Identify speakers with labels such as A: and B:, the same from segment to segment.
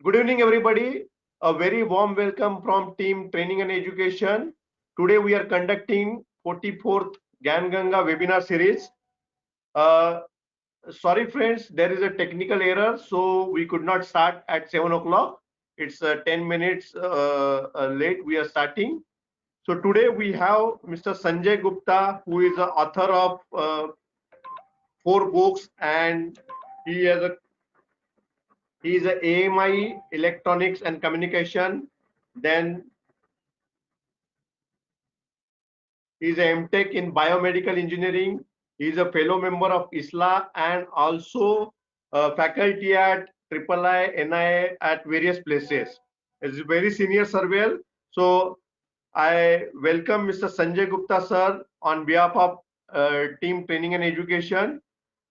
A: Good evening, everybody. A very warm welcome from Team Training and Education. Today we are conducting 44th Gyan Ganga webinar series. Uh, Sorry, friends, there is a technical error, so we could not start at 7 o'clock. It's 10 minutes late. We are starting. So today we have Mr. Sanjay Gupta, who is the author of 4 books, and he has a he is a AMI Electronics and Communication. Then he is a MTech in Biomedical Engineering. He is a fellow member of ISLA and also faculty at III NIA at various places. He's a very senior surveyor. So I welcome Mr. Sanjay Gupta sir on behalf of Team Training and Education.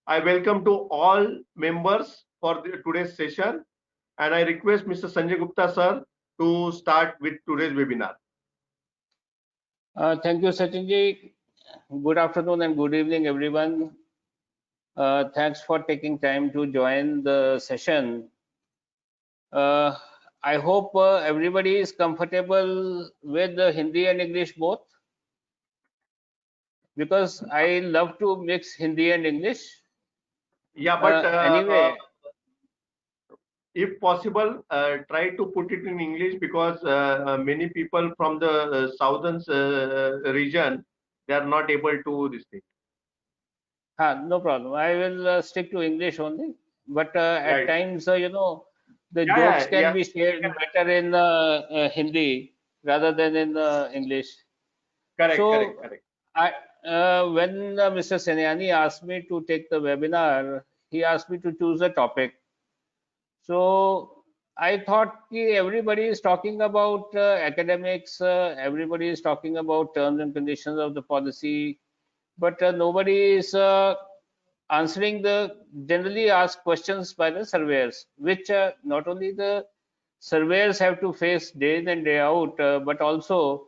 A: I welcome to all members for today's session, and I request Mr. Sanjay Gupta sir to start with today's webinar.
B: Thank you, Sachinji. Good afternoon and good evening, everyone. Thanks for taking time to join the session. I hope everybody is comfortable with Hindi and English both, because I love to mix Hindi and English.
A: Yeah, but
B: Anyway,
A: if possible, try to put it in English, because many people from the southern region, they are not able to this thing.
B: no problem. I will stick to English only. But at
A: Right.
B: times, the
A: Yeah,
B: jokes
A: yeah,
B: can
A: yeah.
B: be shared better in Hindi rather than in English.
A: Correct, correct,
B: So,
A: correct.
B: when Mr. Senyani asked me to take the webinar, he asked me to choose a topic. So I thought everybody is talking about academics, everybody is talking about terms and conditions of the policy, but nobody is answering the generally asked questions by the surveyors, which not only the surveyors have to face day in and day out, but also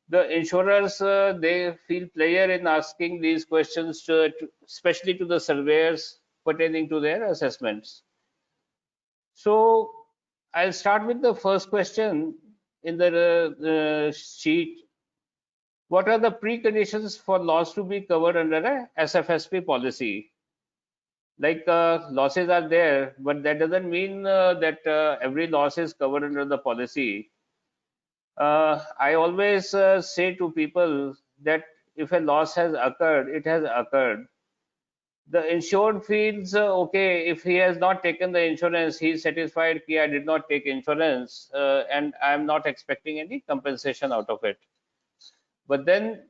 B: the insurers, they feel pleasure in asking these questions, especially to the surveyors pertaining to their assessments. So I'll start with the first question in the sheet. What are the preconditions for loss to be covered under a SFSP policy? Like losses are there, but that doesn't mean that every loss is covered under the policy. I always say to people that if a loss has occurred, it has occurred. The insured feels okay if he has not taken the insurance. He is satisfied that I did not take insurance, and I am not expecting any compensation out of it. But then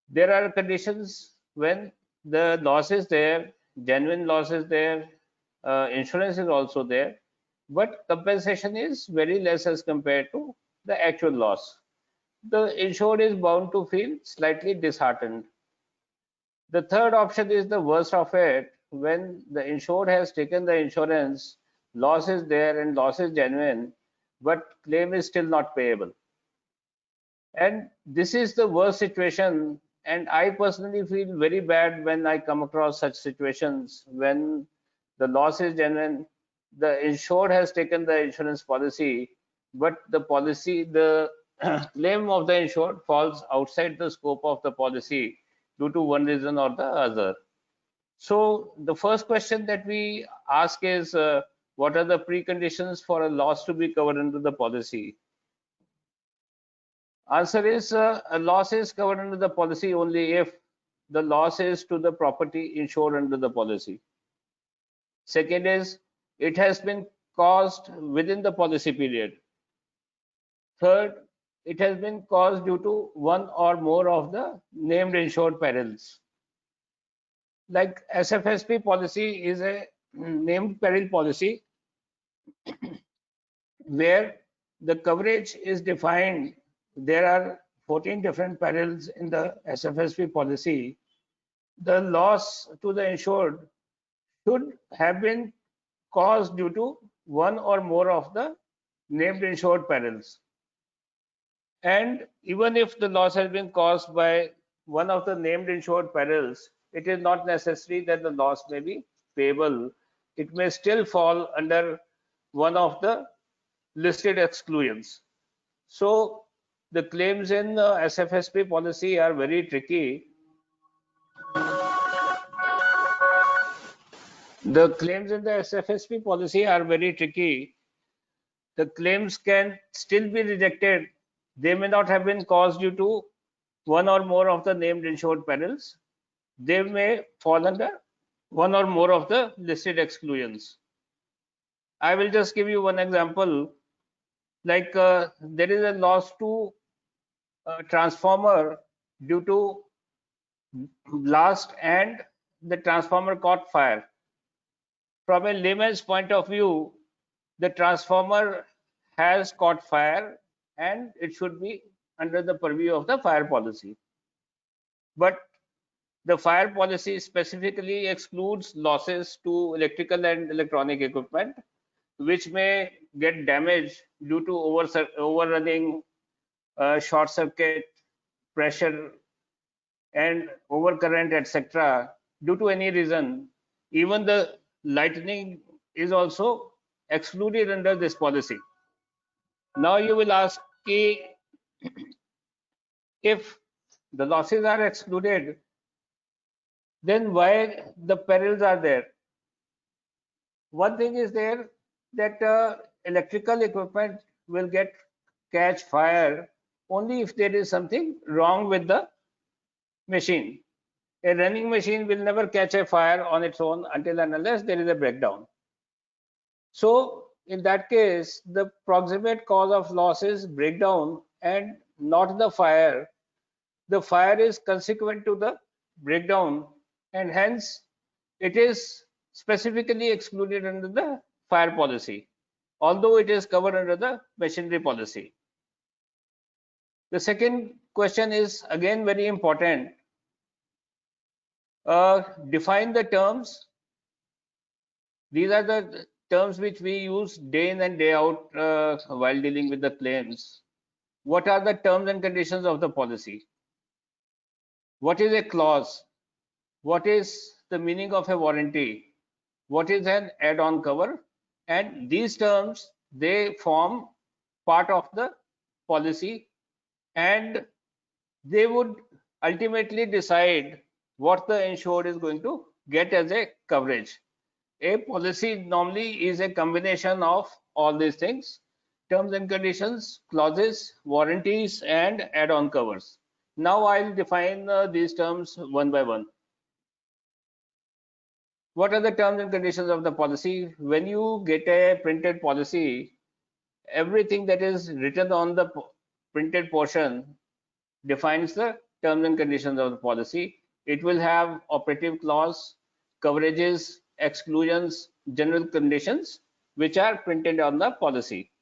B: there are conditions when the loss is there, genuine loss is there, insurance is also there, but compensation is very less as compared to the actual loss. The insured is bound to feel slightly disheartened. The third option is the worst of it, when the insured has taken the insurance, loss is there and loss is genuine, but claim is still not payable. And this is the worst situation. And I personally feel very bad when I come across such situations when the loss is genuine, the insured has taken the insurance policy, but the claim of the insured falls outside the scope of the policy due to one reason or the other. So the first question that we ask is, what are the preconditions for a loss to be covered under the policy? Answer is, a loss is covered under the policy only if the loss is to the property insured under the policy. Second is, it has been caused within the policy period. Third, it has been caused due to one or more of the named insured perils. Like SFSP policy is a named peril policy where the coverage is defined. There are 14 different perils in the SFSP policy. The loss to the insured should have been caused due to one or more of the named insured perils. And even if the loss has been caused by one of the named insured perils, it is not necessary that the loss may be payable. It may still fall under one of the listed exclusions. So the claims in SFSP policy are very tricky. The claims in the SFSP policy are very tricky. The claims can still be rejected. They may not have been caused due to one or more of the named insured perils. They may fall under one or more of the listed exclusions. I will just give you one example. Like there is a loss to a transformer due to blast and the transformer caught fire. From a layman's point of view, the transformer has caught fire and it should be under the purview of the fire policy. But the fire policy specifically excludes losses to electrical and electronic equipment, which may get damaged due to overrunning, short circuit, pressure, and overcurrent, etc. Due to any reason. Even the lightning is also excluded under this policy. Now you will ask, if the losses are excluded, then why the perils are there? One thing is there, that electrical equipment will catch fire only if there is something wrong with the machine. A running machine will never catch a fire on its own until and unless there is a breakdown. So in that case, the proximate cause of loss is breakdown and not the fire. The fire is consequent to the breakdown, and hence it is specifically excluded under the fire policy, although it is covered under the machinery policy. The second question is again very important. Define the terms. These are the terms which we use day in and day out while dealing with the claims. What are the terms and conditions of the policy? What is a clause? What is the meaning of a warranty? What is an add-on cover? And these terms, they form part of the policy, and they would ultimately decide what the insured is going to get as a coverage. A policy normally is a combination of all these things: terms and conditions, clauses, warranties, and add-on covers. Now I'll define these terms one by one. What are the terms and conditions of the policy? When you get a printed policy, everything that is written on the printed portion defines the terms and conditions of the policy. It will have operative clause, coverages, exclusions, general conditions, which are printed on the policy.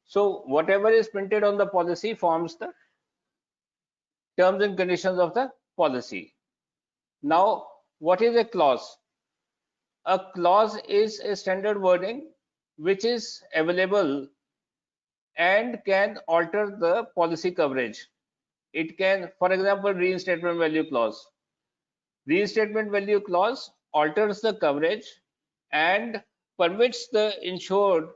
B: So whatever is printed on the policy forms the terms and conditions of the policy. Now, what is a clause? A clause is a standard wording which is available and can alter the policy coverage. It can, for example, reinstatement value clause. Reinstatement value clause alters the coverage and permits the insured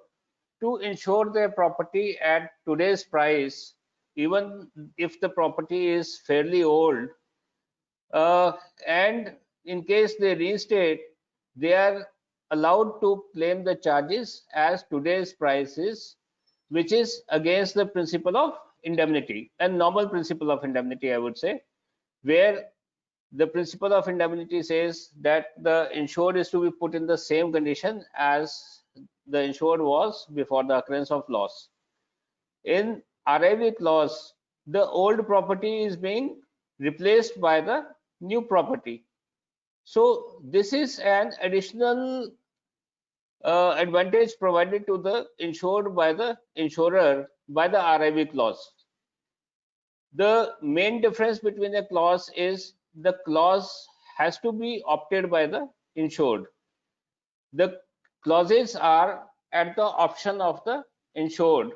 B: to insure their property at today's price, even if the property is fairly old. And in case they reinstate, they are allowed to claim the charges as today's prices, which is against the principle of indemnity, and normal principle of indemnity, I would say, where the principle of indemnity says that the insured is to be put in the same condition as the insured was before the occurrence of loss. In RIV clause, the old property is being replaced by the new property. So this is an additional advantage provided to the insured by the insurer by the RIV clause. The main difference between a clause is the clause has to be opted by the insured. The clauses are at the option of the insured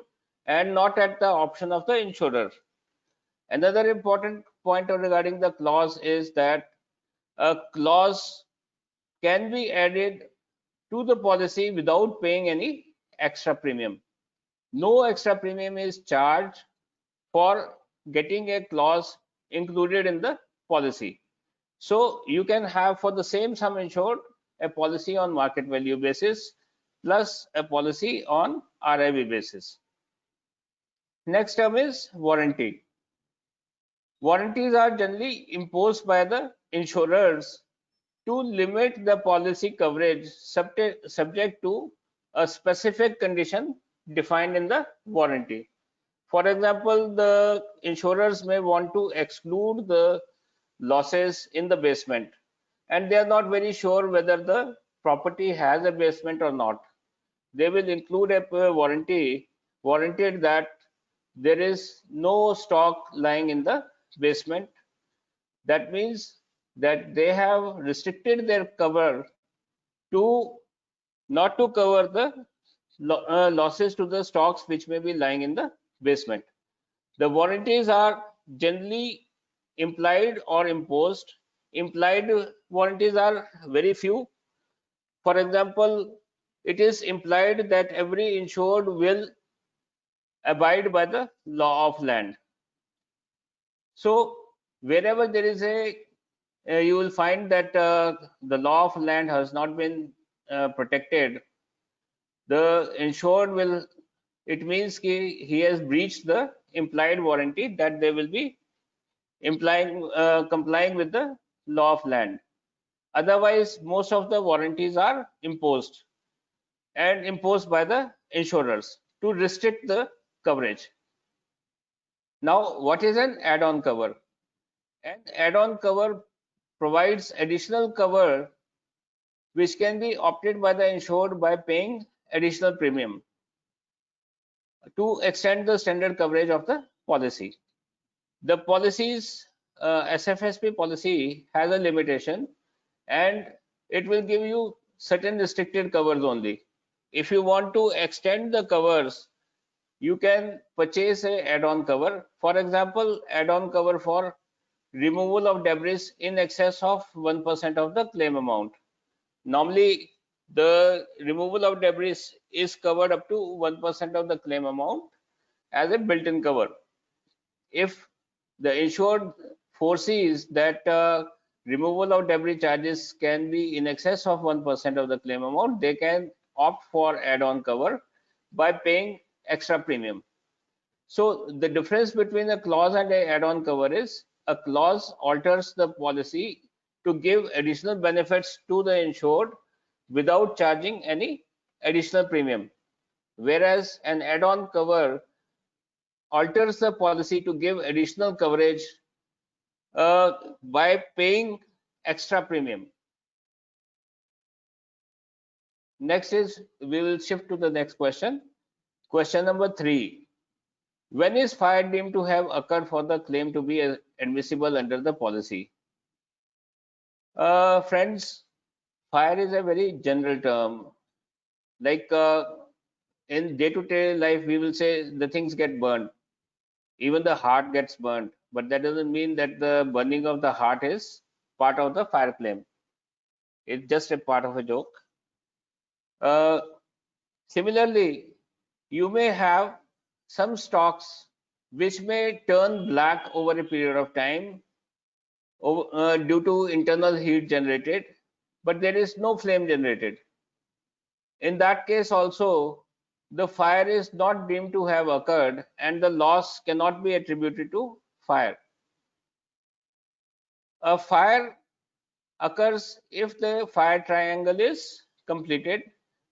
B: and not at the option of the insurer. Another important point regarding the clause is that a clause can be added to the policy without paying any extra premium. No extra premium is charged for getting a clause included in the policy. So you can have for the same sum insured a policy on market value basis plus a policy on RIV basis. Next term is warranty. Warranties are generally imposed by the insurers to limit the policy coverage subject to a specific condition defined in the warranty. For example, the insurers may want to exclude the losses in the basement, and they are not very sure whether the property has a basement or not. They will include a warranted that there is no stock lying in the basement. That means that they have restricted their cover to not to cover the losses to the stocks which may be lying in the basement. The warranties are generally implied or imposed. Implied warranties are very few. For example, it is implied that every insured will abide by the law of land. So wherever there is you will find that the law of land has not been protected, the insured will, it means he has breached the implied warranty that they will be complying with the law of land. Otherwise, most of the warranties are imposed and imposed by the insurers to restrict the coverage. Now, what is an add-on cover? An add-on cover provides additional cover which can be opted by the insured by paying additional premium to extend the standard coverage of the policy. The policy's SFSP policy has a limitation, and it will give you certain restricted covers only. If you want to extend the covers, you can purchase a add-on cover. For example, add-on cover for removal of debris in excess of 1% of the claim amount. Normally, the removal of debris is covered up to 1% of the claim amount as a built-in cover. If the insured foresees that removal of debris charges can be in excess of 1% of the claim amount, they can opt for add-on cover by paying extra premium. So the difference between a clause and an add-on cover is a clause alters the policy to give additional benefits to the insured without charging any additional premium, whereas an add-on cover alters the policy to give additional coverage by paying extra premium. Next is, we will shift to the next question. Question number 3. When is fire deemed to have occurred for the claim to be admissible under the policy? Friends, fire is a very general term. Like in day-to-day life, we will say the things get burned. Even the heart gets burned, but that doesn't mean that the burning of the heart is part of the fire claim. It's just a part of a joke. Similarly, you may have some stocks which may turn black over a period of time due to internal heat generated, but there is no flame generated. In that case also, the fire is not deemed to have occurred and the loss cannot be attributed to fire. A fire occurs if the fire triangle is completed.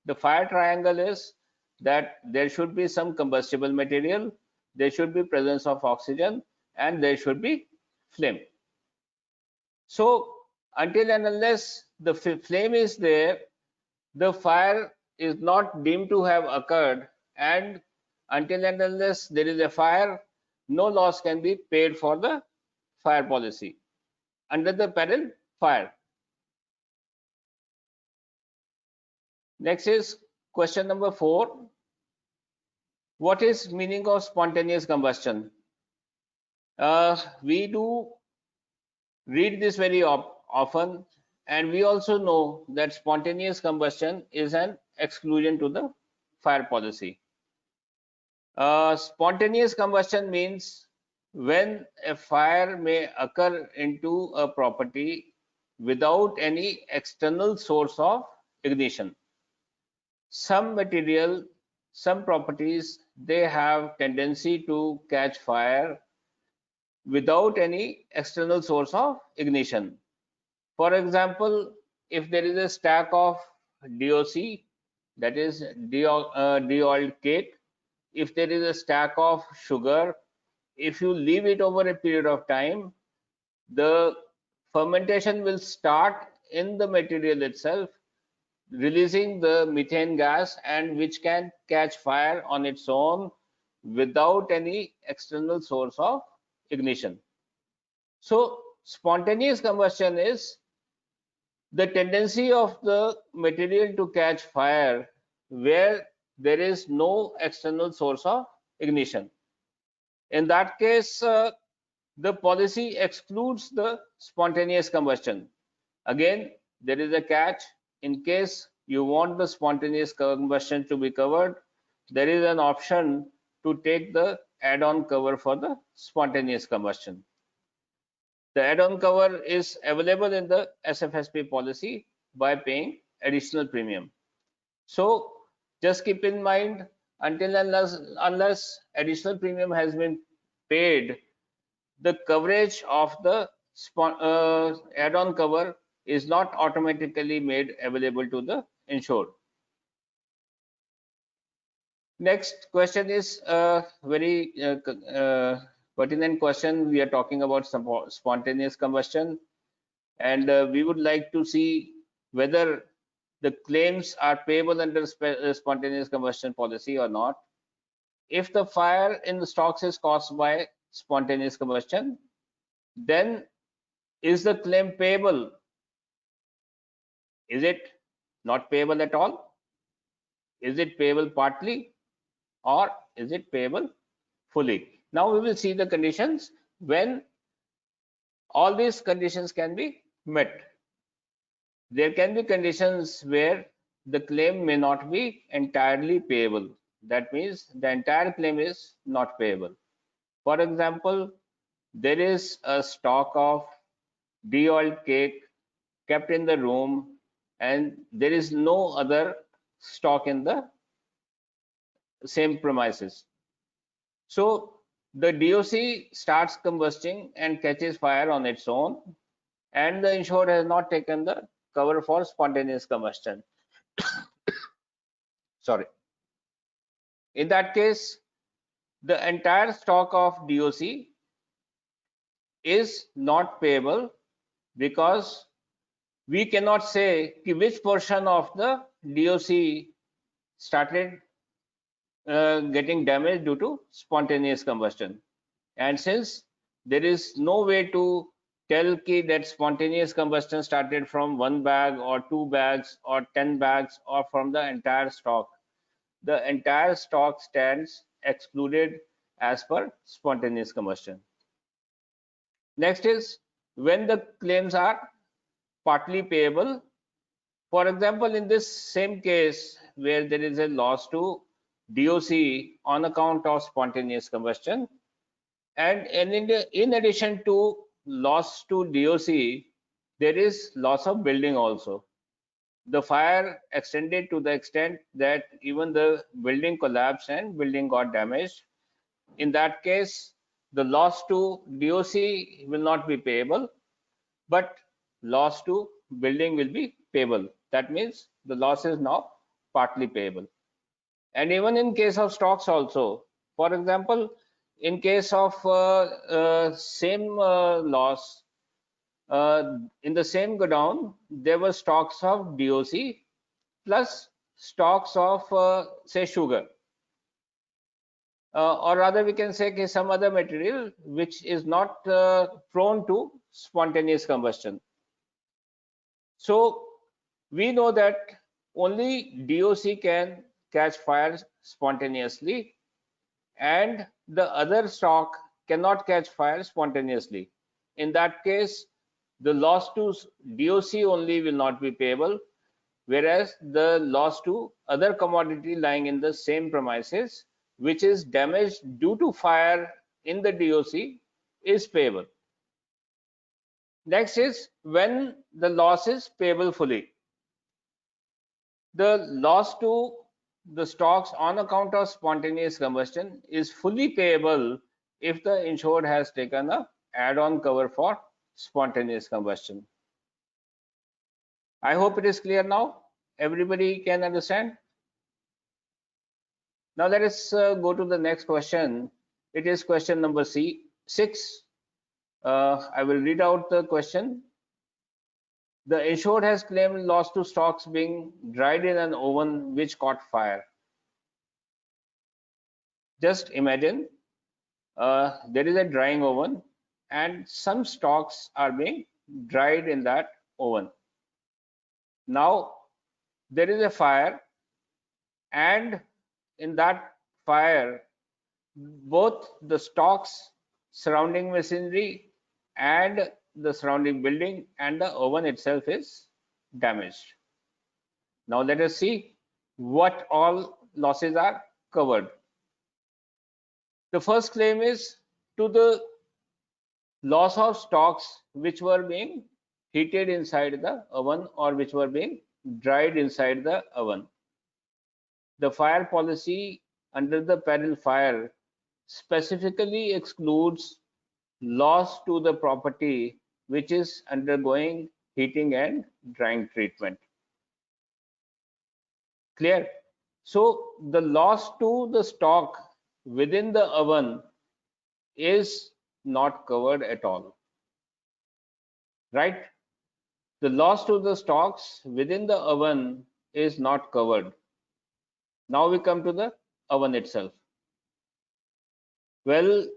B: The fire triangle is that there should be some combustible material, there should be presence of oxygen, and there should be flame. So until and unless the flame is there, the fire is not deemed to have occurred, and until and unless there is a fire, no loss can be paid for the fire policy under the peril fire. Next is question number 4. What is meaning of spontaneous combustion? We do read this very often, and we also know that spontaneous combustion is an exclusion to the fire policy. Spontaneous combustion means when a fire may occur into a property without any external source of ignition. Some material, some properties, they have tendency to catch fire without any external source of ignition. For example, if there is a stack of DOC, that is de-oiled cake, if there is a stack of sugar, if you leave it over a period of time, the fermentation will start in the material itself, releasing the methane gas, and which can catch fire on its own without any external source of ignition. So spontaneous combustion is the tendency of the material to catch fire where there is no external source of ignition. In that case, the policy excludes the spontaneous combustion. Again, there is a catch. In case you want the spontaneous combustion to be covered, there is an option to take the add-on cover for the spontaneous combustion. The add-on cover is available in the SFSP policy by paying additional premium. So just keep in mind, until unless additional premium has been paid, the coverage of the add-on cover is not automatically made available to the insured. Next question is a very pertinent question. We are talking about spontaneous combustion, and we would like to see whether the claims are payable under spontaneous combustion policy or not. If the fire in the stocks is caused by spontaneous combustion, then is the claim payable? Is it not payable at all? Is it payable partly? Or is it payable fully? Now we will see the conditions when all these conditions can be met. There can be conditions where the claim may not be entirely payable. That means the entire claim is not payable. For example, there is a stock of de-oiled cake kept in the room and there is no other stock in the same premises. So the DOC starts combusting and catches fire on its own, and the insured has not taken the cover for spontaneous combustion. Sorry. In that case, the entire stock of DOC is not payable because we cannot say which portion of the DOC started getting damaged due to spontaneous combustion. And since there is no way to tell that spontaneous combustion started from 1 bag or 2 bags or 10 bags or from the entire stock, the entire stock stands excluded as per spontaneous combustion. Next is when the claims are partly payable. For example, in this same case where there is a loss to DOC on account of spontaneous combustion, and in addition to loss to DOC, there is loss of building also. The fire extended to the extent that even the building collapsed and building got damaged. In that case, the loss to DOC will not be payable, but loss to building will be payable. That means the loss is now partly payable. And even in case of stocks also, for example, in case of same loss, in the same godown, there were stocks of DOC plus stocks of say sugar, or rather we can say some other material which is not prone to spontaneous combustion. So we know that only DOC can catch fire spontaneously and the other stock cannot catch fire spontaneously. In that case, the loss to DOC only will not be payable, whereas the loss to other commodity lying in the same premises, which is damaged due to fire in the DOC, is payable. Next is when the loss is payable fully. The loss to the stocks on account of spontaneous combustion is fully payable if the insured has taken a add-on cover for spontaneous combustion. I hope it is clear now. Everybody can understand. Now let us go to the next question. It is question number 6. I will read out the question. The insured has claimed loss to stocks being dried in an oven which caught fire. Just imagine there is a drying oven and some stocks are being dried in that oven. Now there is a fire, and in that fire both the stocks, surrounding machinery, and the surrounding building and the oven itself is damaged. Now let us see what all losses are covered. The first claim is to the loss of stocks which were being heated inside the oven or which were being dried inside the oven. The fire policy under the peril fire specifically excludes loss to the property which is undergoing heating and drying treatment. Clear? So the loss to the stock within the oven is not covered at all, right? The loss to the stocks within the oven is not covered. Now we come to the oven itself. Well,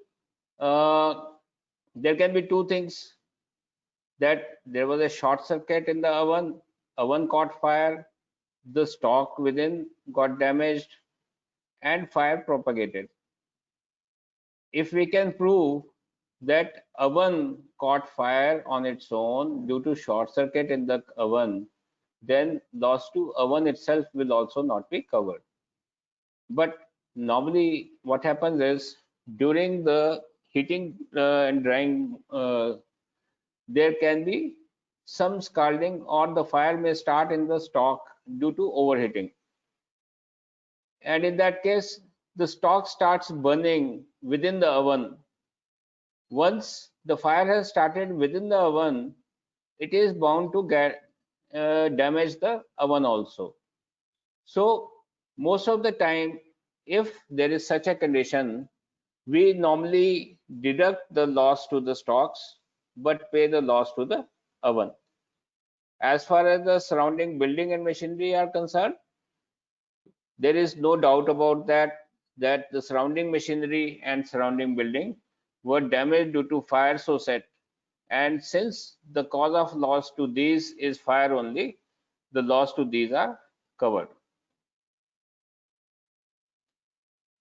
B: there can be two things, that there was a short circuit in the oven caught fire, the stock within got damaged, and fire propagated. If we can prove that oven caught fire on its own due to short circuit in the oven, then loss to oven itself will also not be covered. But normally what happens is during the heating and drying, there can be some scalding, or the fire may start in the stock due to overheating. And in that case, the stock starts burning within the oven. Once the fire has started within the oven, it is bound to get damage the oven also. So most of the time, if there is such a condition, we normally deduct the loss to the stocks but pay the loss to the oven. As far as the surrounding building and machinery are concerned, there is no doubt about that the surrounding machinery and surrounding building were damaged due to fire so set, and since the cause of loss to these is fire only, the loss to these are covered.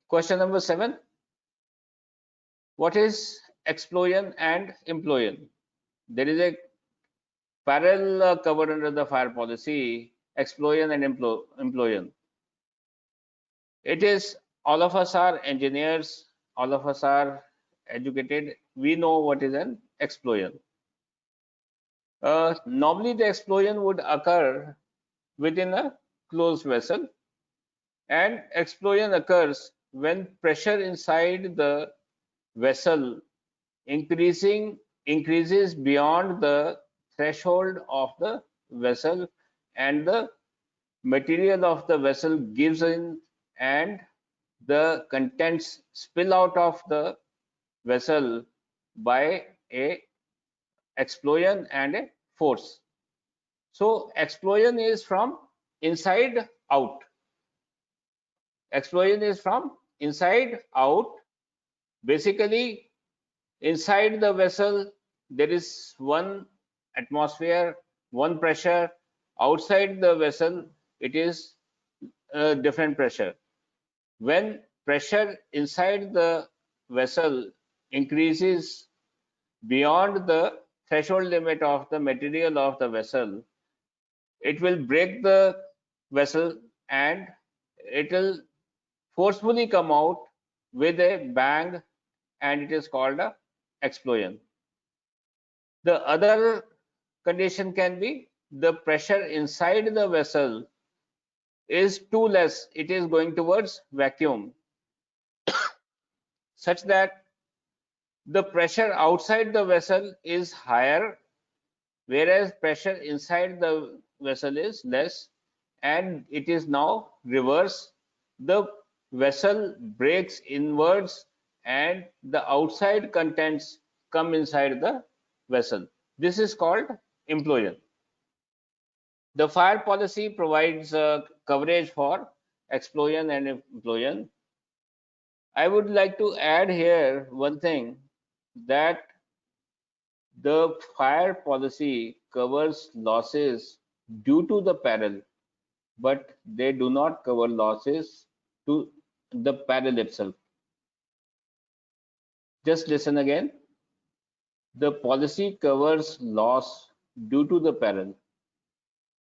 B: Question number 7. What is explosion and implosion? There is a parallel covered under the fire policy, explosion and implosion. It is, all of us are engineers, all of us are educated, we know what is an explosion. Normally the explosion would occur within a closed vessel, and explosion occurs when pressure inside the vessel increases beyond the threshold of the vessel, and the material of the vessel gives in and the contents spill out of the vessel by a explosion and a force. So explosion is from inside out. Explosion is from inside out. Basically, inside the vessel there is one atmosphere, one pressure. Outside the vessel it is a different pressure. When pressure inside the vessel increases beyond the threshold limit of the material of the vessel, it will break the vessel and it will forcefully come out with a bang, and it is called a explosion. The other condition can be the pressure inside the vessel is too less. It is going towards vacuum such that the pressure outside the vessel is higher, whereas pressure inside the vessel is less, and it is now reverse. The vessel breaks inwards and the outside contents come inside the vessel. This is called implosion. The fire policy provides coverage for explosion and implosion. I would like to add here one thing, that the fire policy covers losses due to the peril, but they do not cover losses to the peril itself. Just listen again. The policy covers loss due to the peril,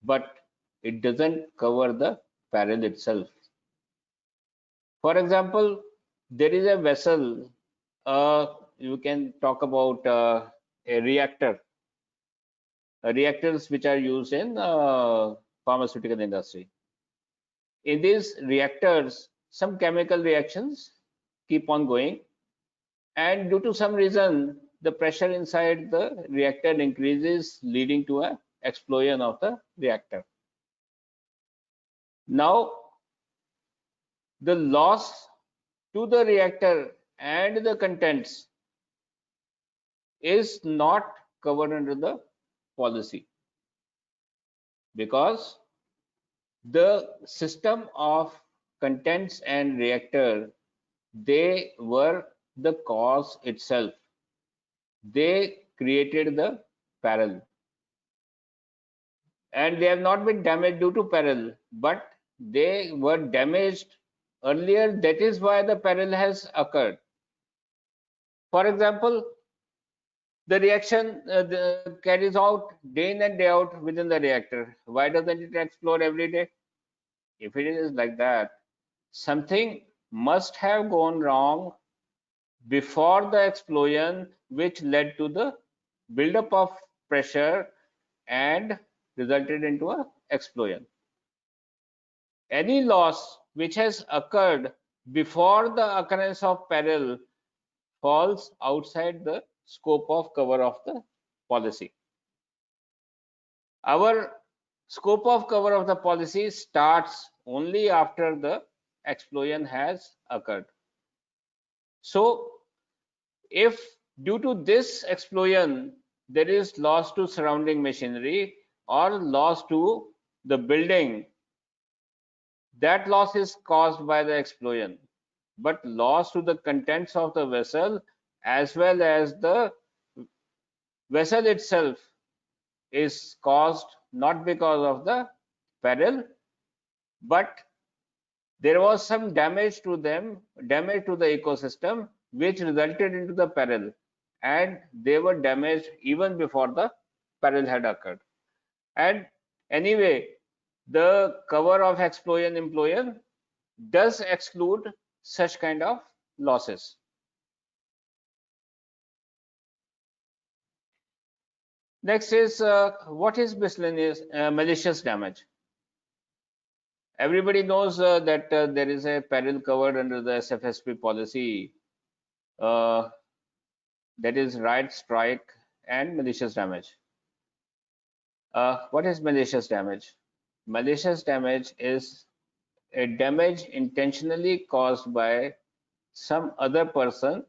B: but it doesn't cover the peril itself. For example, there is a vessel, you can talk about a reactor, reactors which are used in pharmaceutical industry. In these reactors, some chemical reactions keep on going, and due to some reason, the pressure inside the reactor increases, leading to an explosion of the reactor. Now, the loss to the reactor and the contents is not covered under the policy, because the system of contents and reactor, they were the cause itself. They created the peril, and they have not been damaged due to peril, but they were damaged earlier. That is why the peril has occurred. For example, the reaction carries out day in and day out within the reactor. Why doesn't it explode every day? If it is like that, something must have gone wrong before the explosion, which led to the buildup of pressure and resulted into an explosion. Any loss which has occurred before the occurrence of peril falls outside the scope of cover of the policy. Our scope of cover of the policy starts only after the explosion has occurred. So, if due to this explosion there is loss to surrounding machinery or loss to the building, that loss is caused by the explosion, but loss to the contents of the vessel as well as the vessel itself is caused not because of the peril, but there was some damage to them, damage to the ecosystem, which resulted into the peril, and they were damaged even before the peril had occurred. And anyway, the cover of explosion implosion does exclude such kind of losses. Next is what is miscellaneous malicious damage? Everybody knows that there is a peril covered under the SFSP policy, uh, that is riot, strike, and malicious damage. What is malicious damage? Malicious damage is a damage intentionally caused by some other person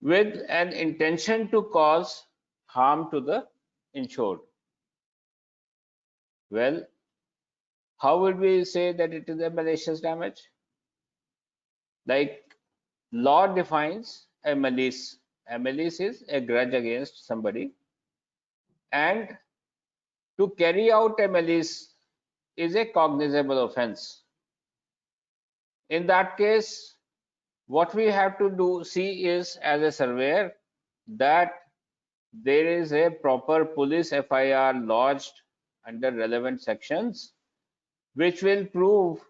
B: with an intention to cause harm to the insured. Well, how would we say that it is a malicious damage? Like, law defines a malice. A malice is a grudge against somebody, and to carry out a malice is a cognizable offense. In that case, what we have to do see is, as a surveyor, that there is a proper police FIR lodged under relevant sections, which will prove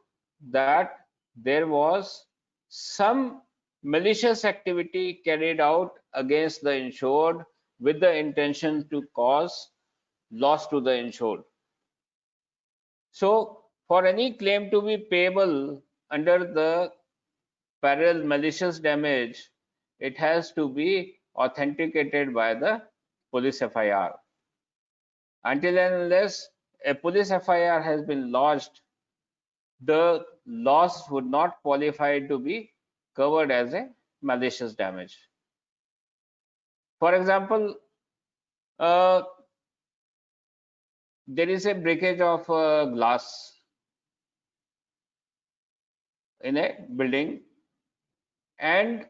B: that there was some malicious activity carried out against the insured with the intention to cause loss to the insured. So, for any claim to be payable under the peril malicious damage, it has to be authenticated by the police FIR. Until and unless a police FIR has been lodged, the loss would not qualify to be covered as a malicious damage. For example, uh, there is a breakage of glass in a building, and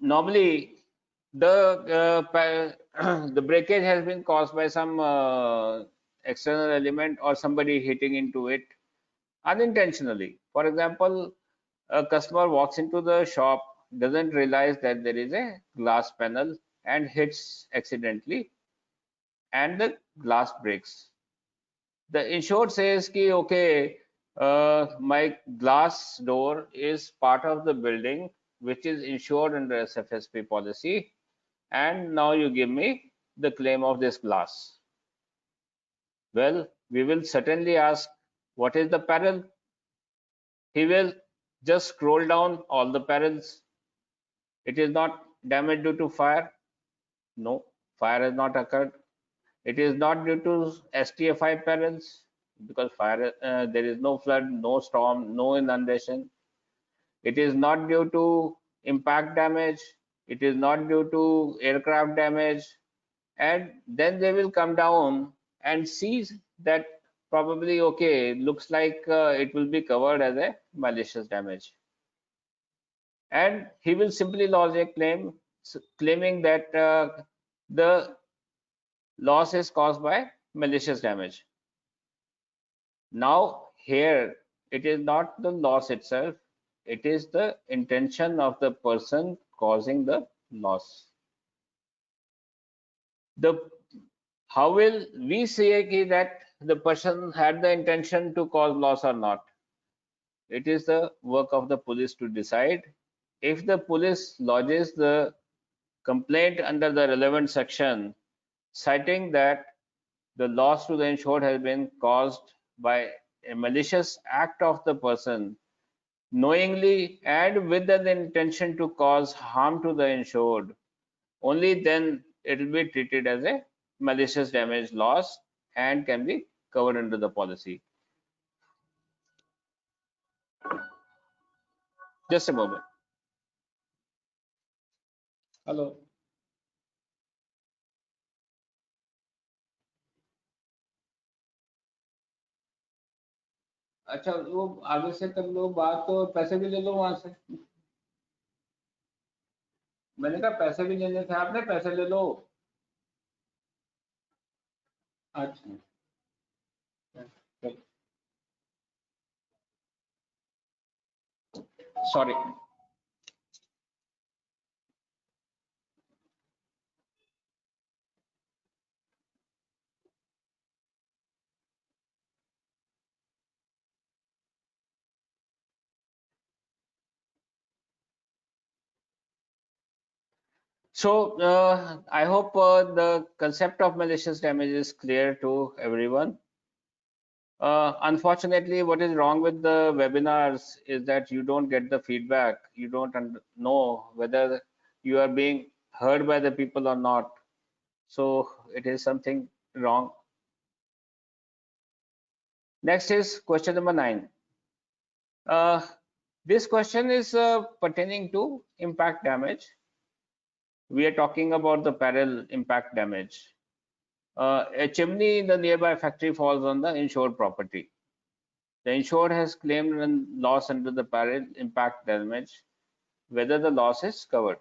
B: normally the the breakage has been caused by some external element or somebody hitting into it unintentionally. For example, a customer walks into the shop, doesn't realize that there is a glass panel and hits accidentally, and the glass breaks. The insured says ki okay, my glass door is part of the building which is insured under SFSP policy, and now you give me the claim of this glass. Well, we will certainly ask, what is the peril? He will just scroll down all the perils. It is not damage due to fire. No, fire has not occurred. It is not due to STFI perils because fire, there is no flood, no storm, no inundation. It is not due to impact damage. It is not due to aircraft damage. And then they will come down and see that probably, okay, looks like it will be covered as a malicious damage. And he will simply lodge a claim claiming that the loss is caused by malicious damage. Now, here it is not the loss itself, it is the intention of the person causing the loss. The how will we say that the person had the intention to cause loss or not? It is the work of the police to decide. If the police lodges the complaint under the relevant section, citing that the loss to the insured has been caused by a malicious act of the person, knowingly and with the intention to cause harm to the insured, only then it will be treated as a malicious damage loss and can be covered under the policy. Just a moment. Hello. अच्छा वो आगे से कर लो बात तो पैसे भी ले लो वहां से मैंने कहा पैसे भी लेने थे आपने पैसे ले लो अच्छा sorry So I hope the concept of malicious damage is clear to everyone. Unfortunately, what is wrong with the webinars is that you don't get the feedback. You don't know whether you are being heard by the people or not. So it is something wrong. Next is question number 9. This question is pertaining to impact damage. We are talking about the peril impact damage. A chimney in the nearby factory falls on the insured property. The insured has claimed loss under the peril impact damage, whether the loss is covered.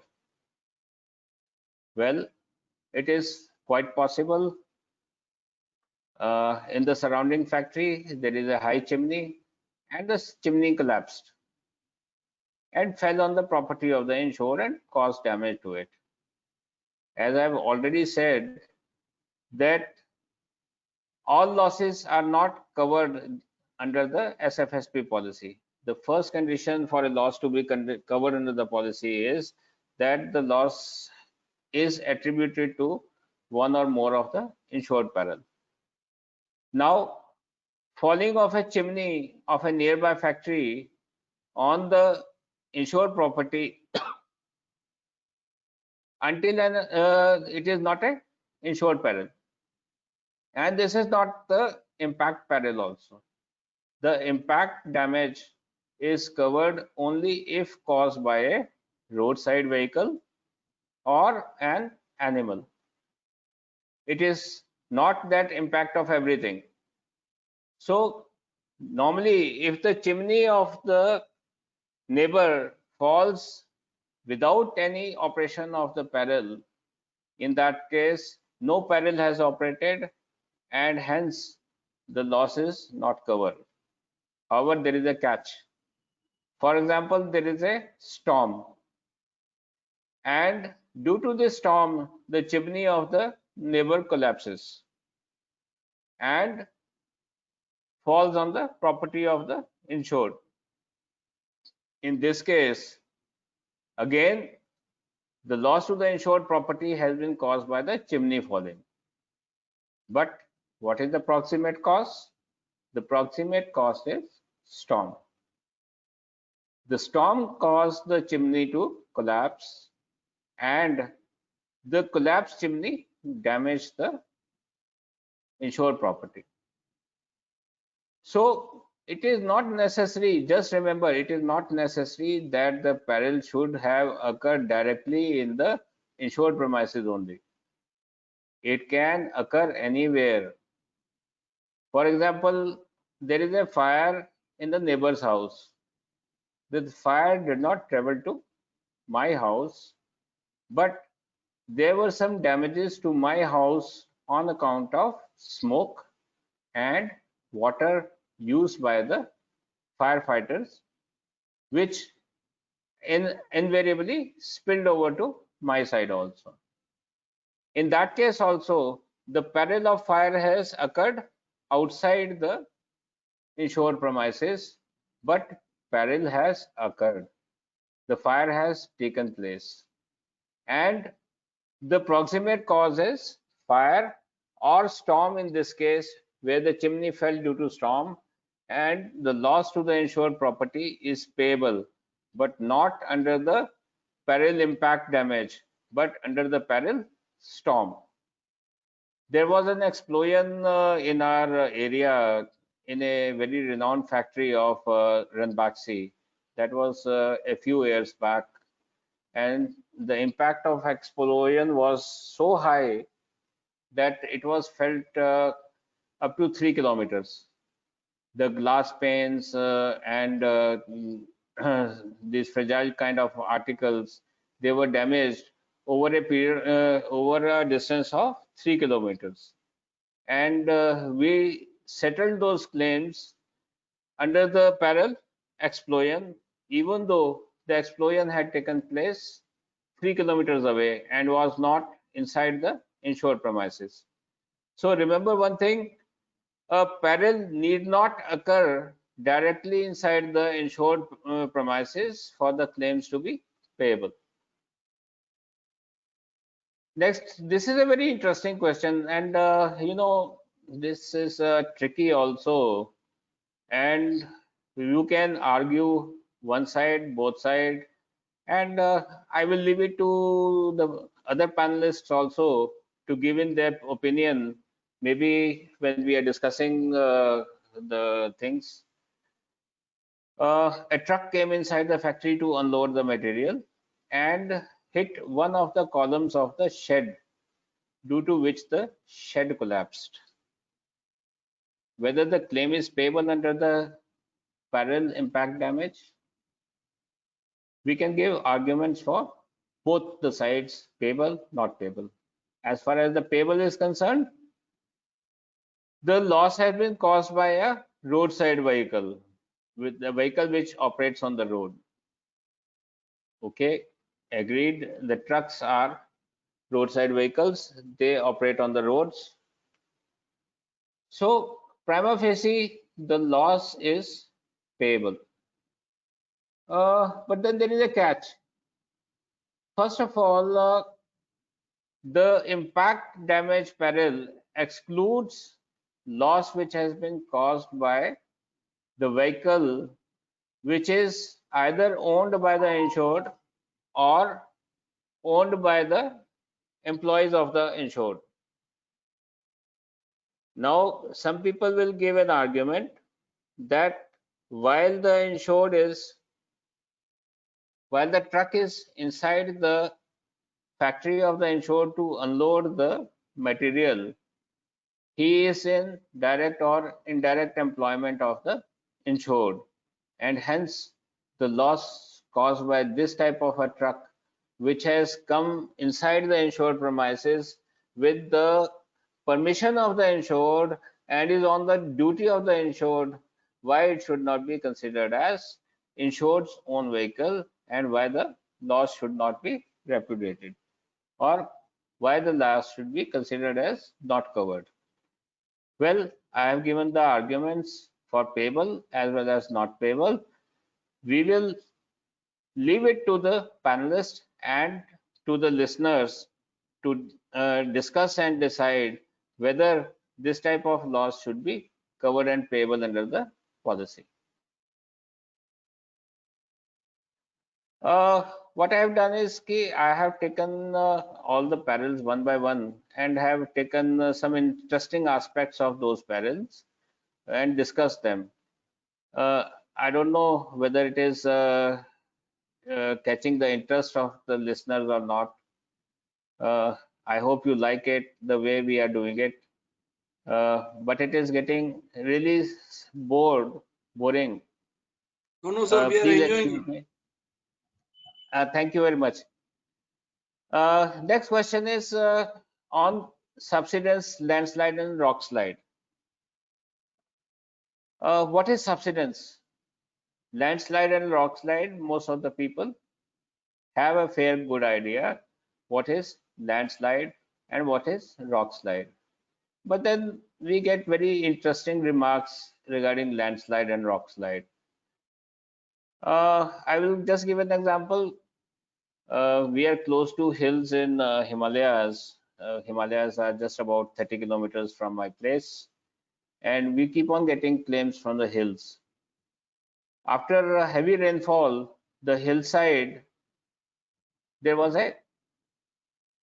B: Well, it is quite possible. In the surrounding factory, there is a high chimney, and the chimney collapsed and fell on the property of the insured and caused damage to it. As I've already said, that all losses are not covered under the SFSP policy. The first condition for a loss to be covered under the policy is that the loss is attributed to one or more of the insured peril. Now, falling of a chimney of a nearby factory on the insured property until it is not a insured peril, and this is not the impact peril also. The impact damage is covered only if caused by a roadside vehicle or an animal. It is not that impact of everything. So normally if the chimney of the neighbor falls without any operation of the peril, in that case no peril has operated and hence the loss is not covered. However, there is a catch. For example, there is a storm, and due to this storm, the chimney of the neighbor collapses and falls on the property of the insured. In this case, again, the loss to the insured property has been caused by the chimney falling. But what is the proximate cause? The proximate cause is storm. The storm caused the chimney to collapse, and the collapsed chimney damaged the insured property. So it is not necessary, just remember, it is not necessary that the peril should have occurred directly in the insured premises only. It can occur anywhere. For example, there is a fire in the neighbor's house. The fire did not travel to my house, but there were some damages to my house on account of smoke and water used by the firefighters, which invariably spilled over to my side also. In that case also, the peril of fire has occurred outside the insured premises, but peril has occurred. The fire has taken place, and the proximate cause is fire or storm in this case, where the chimney fell due to storm, and the loss to the insured property is payable, but not under the peril impact damage, but under the peril storm. There was an explosion in our area in a very renowned factory of Ranbaxy. That was a few years back, and the impact of explosion was so high that it was felt up to 3 kilometers. The glass panes and these fragile kind of articles, they were damaged over a period, over a distance of 3 kilometers. And we settled those claims under the peril explosion, even though the explosion had taken place 3 kilometers away and was not inside the insured premises. So remember one thing, a peril need not occur directly inside the insured premises for the claims to be payable. Next, this is a very interesting question, and this is tricky also, and you can argue one side, both side, and I will leave it to the other panelists also to give in their opinion, maybe when we are discussing the things. A truck came inside the factory to unload the material and hit one of the columns of the shed, due to which the shed collapsed. Whether the claim is payable under the peril impact damage, we can give arguments for both the sides, payable, not payable. As far as the payable is concerned, the loss has been caused by a roadside vehicle, with the vehicle which operates on the road. Okay, agreed. The trucks are roadside vehicles, they operate on the roads. So prima facie, the loss is payable. But then there is a catch. First of all, the impact damage peril excludes loss which has been caused by the vehicle which is either owned by the insured or owned by the employees of the insured. Now, some people will give an argument that while the insured is while the truck is inside the factory of the insured to unload the material, he is in direct or indirect employment of the insured, and hence the loss caused by this type of a truck which has come inside the insured premises with the permission of the insured and is on the duty of the insured, why it should not be considered as insured's own vehicle, and why the loss should not be repudiated, or why the loss should be considered as not covered. Well, I have given the arguments for payable as well as not payable. We will leave it to the panelists and to the listeners to discuss and decide whether this type of loss should be covered and payable under the policy. What I have done is I have taken all the perils one by one and have taken some interesting aspects of those perils and discussed them. I don't know whether it is catching the interest of the listeners or not. I hope you like it the way we are doing it. But it is getting really boring.
C: No, sir, we are
B: Please
C: enjoying.
B: excuse me. Thank you very much. Next question is on subsidence, landslide, and rock slide. What is subsidence? Landslide and rock slide, most of the people have a fair good idea what is landslide and what is rock slide. But then we get very interesting remarks regarding landslide and rock slide. I will just give an example. We are close to hills in Himalayas. Himalayas are just about 30 kilometers from my place, and we keep on getting claims from the hills. After a heavy rainfall, the hillside, there was a,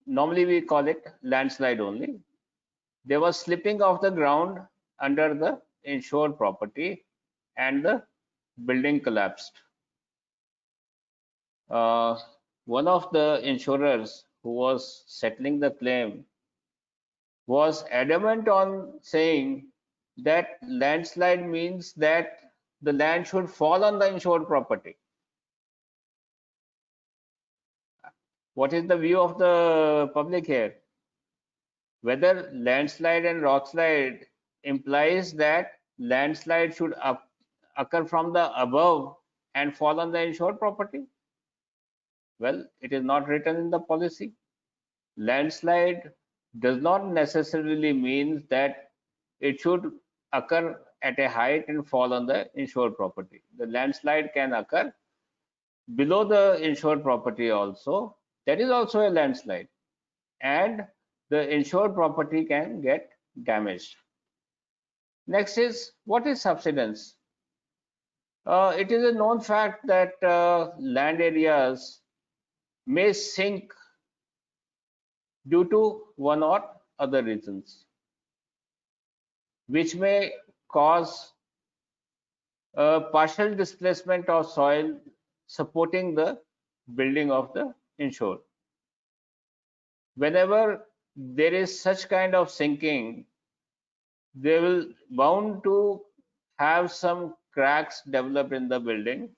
B: normally we call it landslide only. There was slipping of the ground under the insured property and the building collapsed. One of the insurers who was settling the claim was adamant on saying that landslide means that the land should fall on the insured property. What is the view of the public here? Whether landslide and rockslide implies that landslide should occur from the above and fall on the insured property? Well, it is not written in the policy. Landslide does not necessarily mean that it should occur at a height and fall on the insured property. The landslide can occur below the insured property also. That is also a landslide. And the insured property can get damaged. Next is, what is subsidence? It is a known fact that land areas may sink due to one or other reasons, which may cause partial displacement of soil supporting the building of the insured. Whenever there is such kind of sinking, they will bound to have some cracks develop in the building,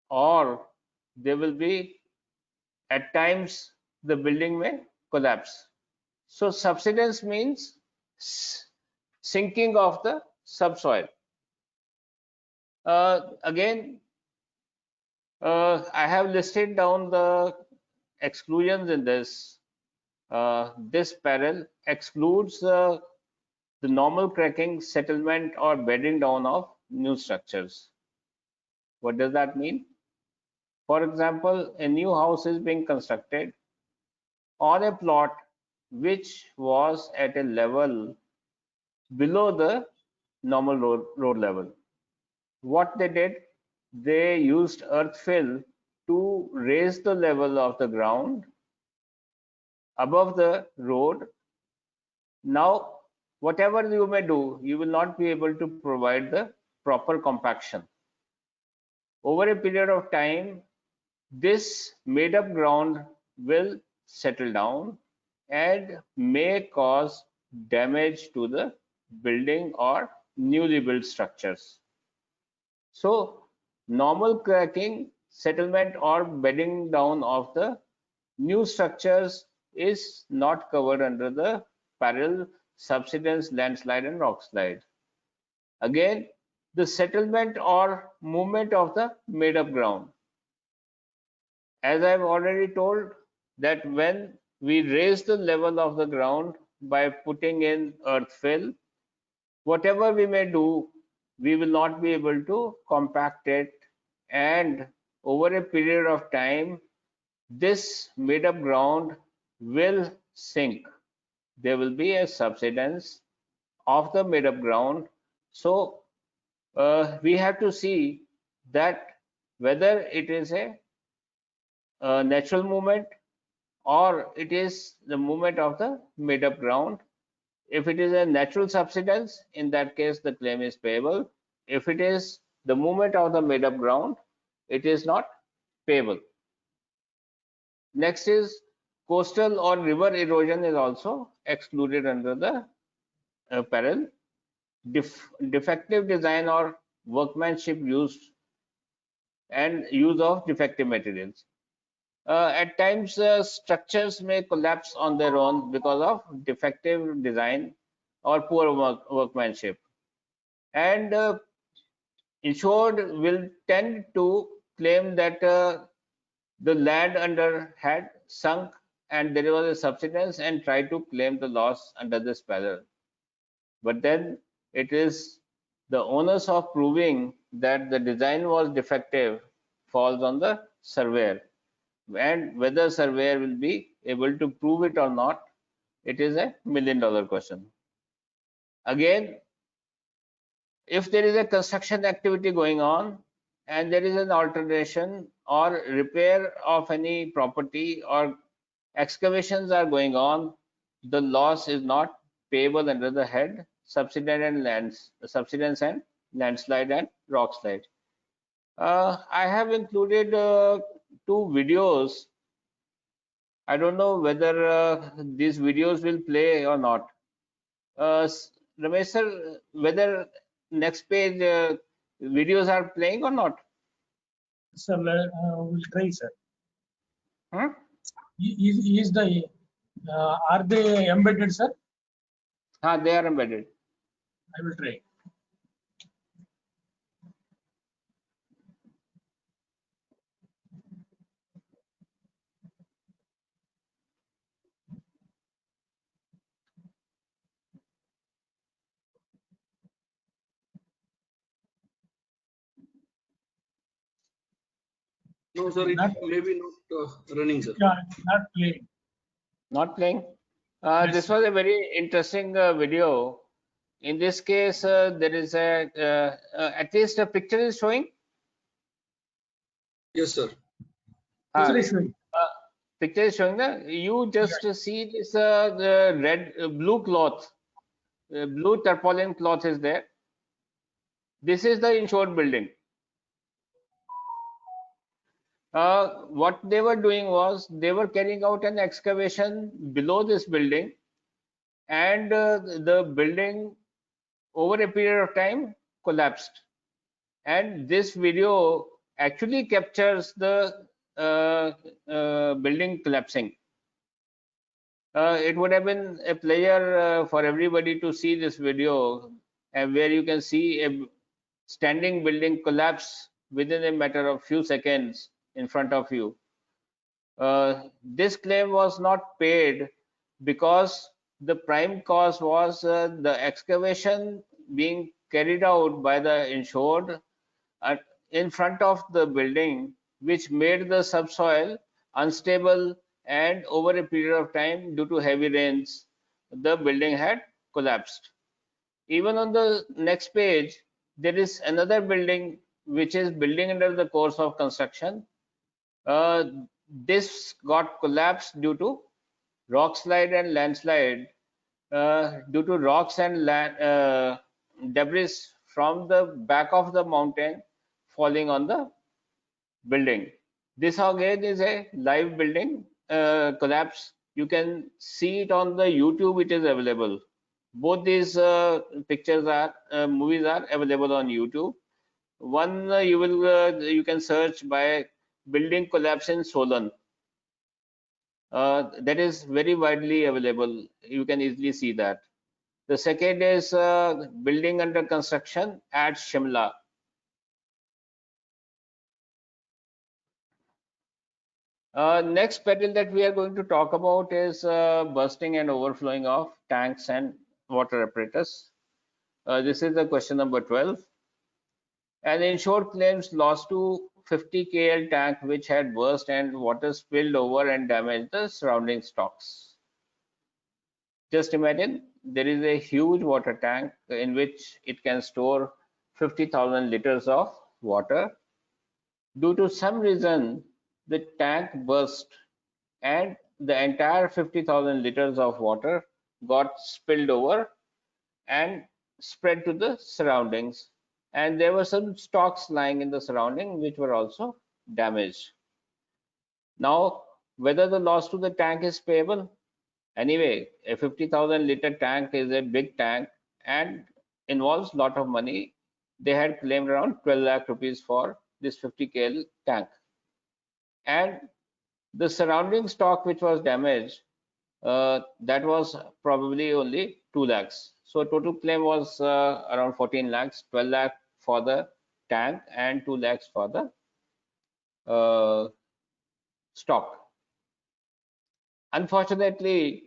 B: or there will be, at times, the building may collapse. So subsidence means sinking of the subsoil. Again, I have listed down the exclusions in this. This peril excludes the normal cracking, settlement, or bedding down of new structures. What does that mean? For example, a new house is being constructed on a plot which was at a level below the normal road level. What they did, they used earth fill to raise the level of the ground above the road. Now, whatever you may do, you will not be able to provide the proper compaction. Over a period of time, this made up ground will settle down and may cause damage to the building or newly built structures. So, normal cracking, settlement, or bedding down of the new structures is not covered under the peril, subsidence, landslide, and rockslide. Again, the settlement or movement of the made up ground. As I've already told, that when we raise the level of the ground by putting in earth fill, whatever we may do, we will not be able to compact it, and over a period of time, this made up ground will sink. There will be a subsidence of the made up ground. So we have to see that whether it is a natural movement or it is the movement of the made up ground. If it is a natural subsidence, in that case the claim is payable. If it is the movement of the made up ground, it is not payable. Next is coastal or river erosion is also excluded under the peril. Defective design or workmanship used and use of defective materials. At times, structures may collapse on their own because of defective design or poor workmanship. And insured will tend to claim that the land under had sunk and there was a subsidence and try to claim the loss under this peril. But then it is the onus of proving that the design was defective falls on the surveyor, and whether surveyor will be able to prove it or not, it is a $1 million question. Again, if there is a construction activity going on and there is an alteration or repair of any property or excavations are going on, the loss is not payable under the head subsidence and landslide and rockslide. I have included 2 videos. I don't know whether these videos will play or not. Ramesh sir, whether next page videos are playing or not?
D: Sir, we'll try, sir.
B: Huh?
D: Are they embedded, sir?
B: They are embedded.
D: I will try.
C: No, sir, it may be not running, sir.
D: Yeah, not playing.
B: Not playing.
D: Yes,
B: This
D: sir.
B: was a very interesting video. In this case, there is at least a picture is showing.
C: Yes, sir.
D: Picture is showing.
B: Picture is showing that you just see this the red blue cloth, blue tarpaulin cloth is there. This is the insured building. What they were doing was they were carrying out an excavation below this building, and the building over a period of time collapsed. And this video actually captures the building collapsing. It would have been a pleasure for everybody to see this video, where you can see a standing building collapse within a matter of few seconds in front of you. This claim was not paid because the prime cause was the excavation being carried out by the insured at, in front of the building, which made the subsoil unstable, and over a period of time, due to heavy rains, the building had collapsed. Even on the next page, there is another building which is building under the course of construction. Uh, this got collapsed due to rock slide and landslide, due to rocks and debris from the back of the mountain falling on the building. This again is a live building collapse. You can see it on the YouTube. It is available. Both these pictures are movies are available on YouTube. One you can search by building collapse in Solan. That is very widely available. You can easily see that. The second is building under construction at Shimla. Next peril that we are going to talk about is bursting and overflowing of tanks and water apparatus. This is the question number 12. An insured claims loss to 50 kl tank which had burst and water spilled over and damaged the surrounding stocks. Just imagine there is a huge water tank in which it can store 50,000 liters of water. Due to some reason, the tank burst and the entire 50,000 liters of water got spilled over and spread to the surroundings. And there were some stocks lying in the surrounding which were also damaged. Now, whether the loss to the tank is payable? Anyway, a 50,000 liter tank is a big tank and involves lot of money. They had claimed around 12 lakh rupees for this 50 kl tank. And the surrounding stock which was damaged, that was probably only 2 lakhs. So total claim was around 14 lakhs, 12 lakh for the tank and 2 lakhs for the stock. Unfortunately,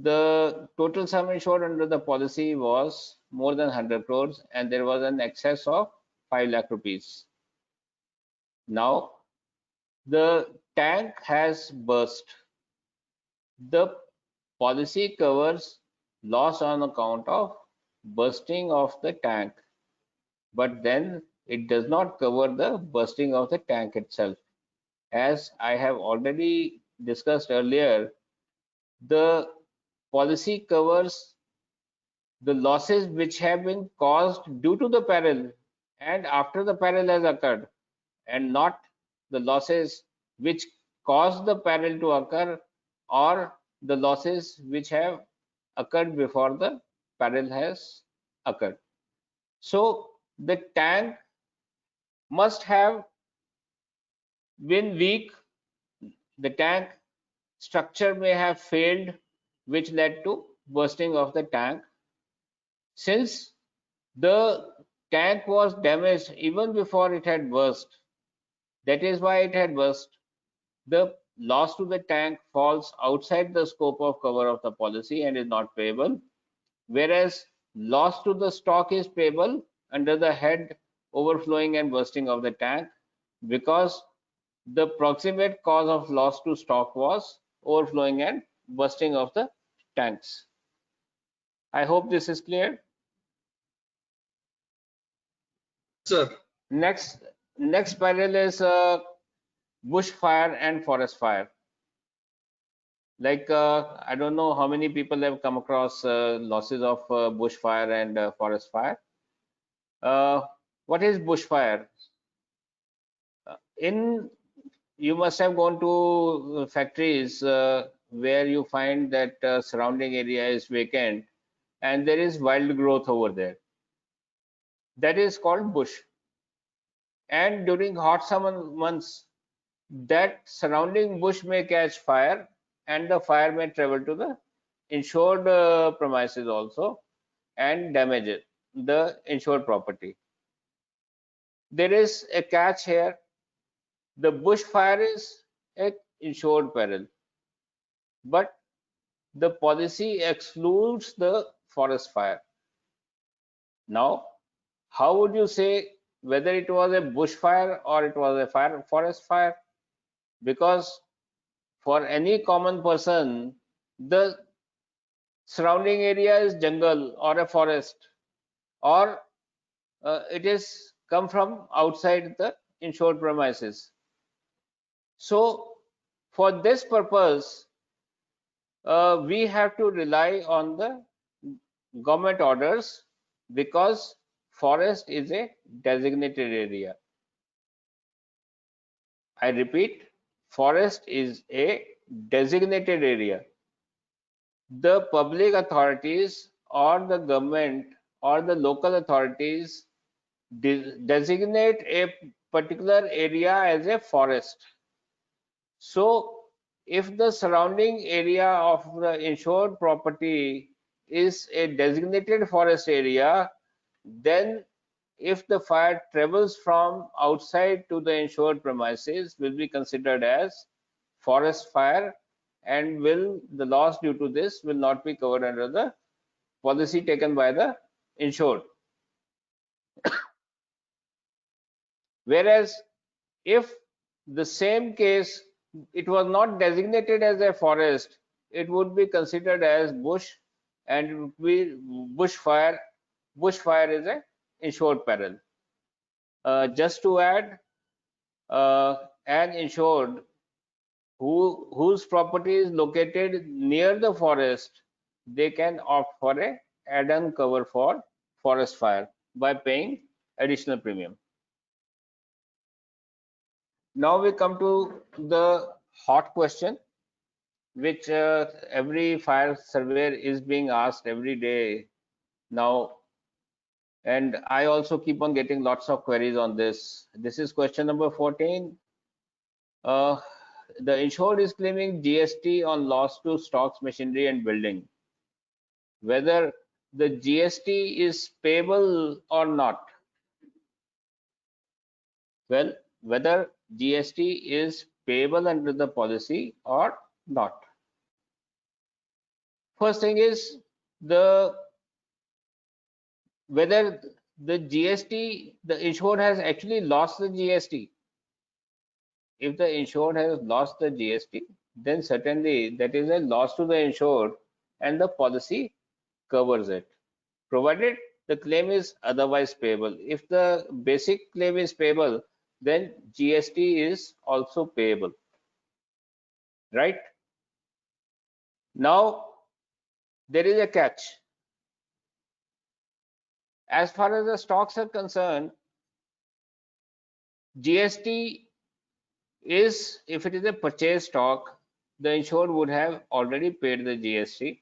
B: the total sum insured under the policy was more than 100 crores and there was an excess of 5 lakh rupees. Now, the tank has burst. The policy covers loss on account of bursting of the tank, but then it does not cover the bursting of the tank itself. As I have already discussed earlier, the policy covers the losses which have been caused due to the peril and after the peril has occurred, and not the losses which caused the peril to occur or the losses which have occurred before the peril has occurred. So the tank must have been weak, the tank structure may have failed, which led to bursting of the tank. Since the tank was damaged even before it had burst, that is why it had burst, the loss to the tank falls outside the scope of cover of the policy and is not payable, whereas loss to the stock is payable under the head overflowing and bursting of the tank, because the proximate cause of loss to stock was overflowing and bursting of the tanks. I hope this is clear.
C: Sir.
B: Next peril is bush fire and forest fire. Like I don't know how many people have come across losses of bush fire and forest fire. What is bush fire? You must have gone to factories where you find that surrounding area is vacant and there is wild growth over there. That is called bush. And during hot summer months, that surrounding bush may catch fire and the fire may travel to the insured premises also and damage it, the insured property. There is a catch here. The bush fire is an insured peril, but the policy excludes the forest fire. Now, how would you say whether it was a bushfire or it was a forest fire? Because for any common person, the surrounding area is jungle or a forest, or it is come from outside the insured premises. So for this purpose, we have to rely on the government orders because forest is a designated area. I repeat, forest is a designated area. The public authorities or the government or the local authorities designate a particular area as a forest. So if the surrounding area of the insured property is a designated forest area, then if the fire travels from outside to the insured premises will be considered as forest fire, and the loss due to this will not be covered under the policy taken by the insured. Whereas if the same case, it was not designated as a forest, it would be considered as bush, and it would be bushfire. Bushfire is a insured peril. Just to add, an insured whose property is located near the forest, they can opt for a add-on cover for forest fire by paying additional premium. Now we come to the hot question, which every fire surveyor is being asked every day now, and I also keep on getting lots of queries on this. This is question number 14. The insured is claiming GST on loss to stocks, machinery, and building. Whether the GST is payable or not. Well, whether GST is payable under the policy or not. First thing is whether the GST, the insured has actually lost the GST. If the insured has lost the GST, then certainly that is a loss to the insured and the policy covers it, provided the claim is otherwise payable. If the basic claim is payable, then GST is also payable, right? Now, there is a catch. As far as the stocks are concerned, GST is, if it is a purchase stock, the insured would have already paid the GST,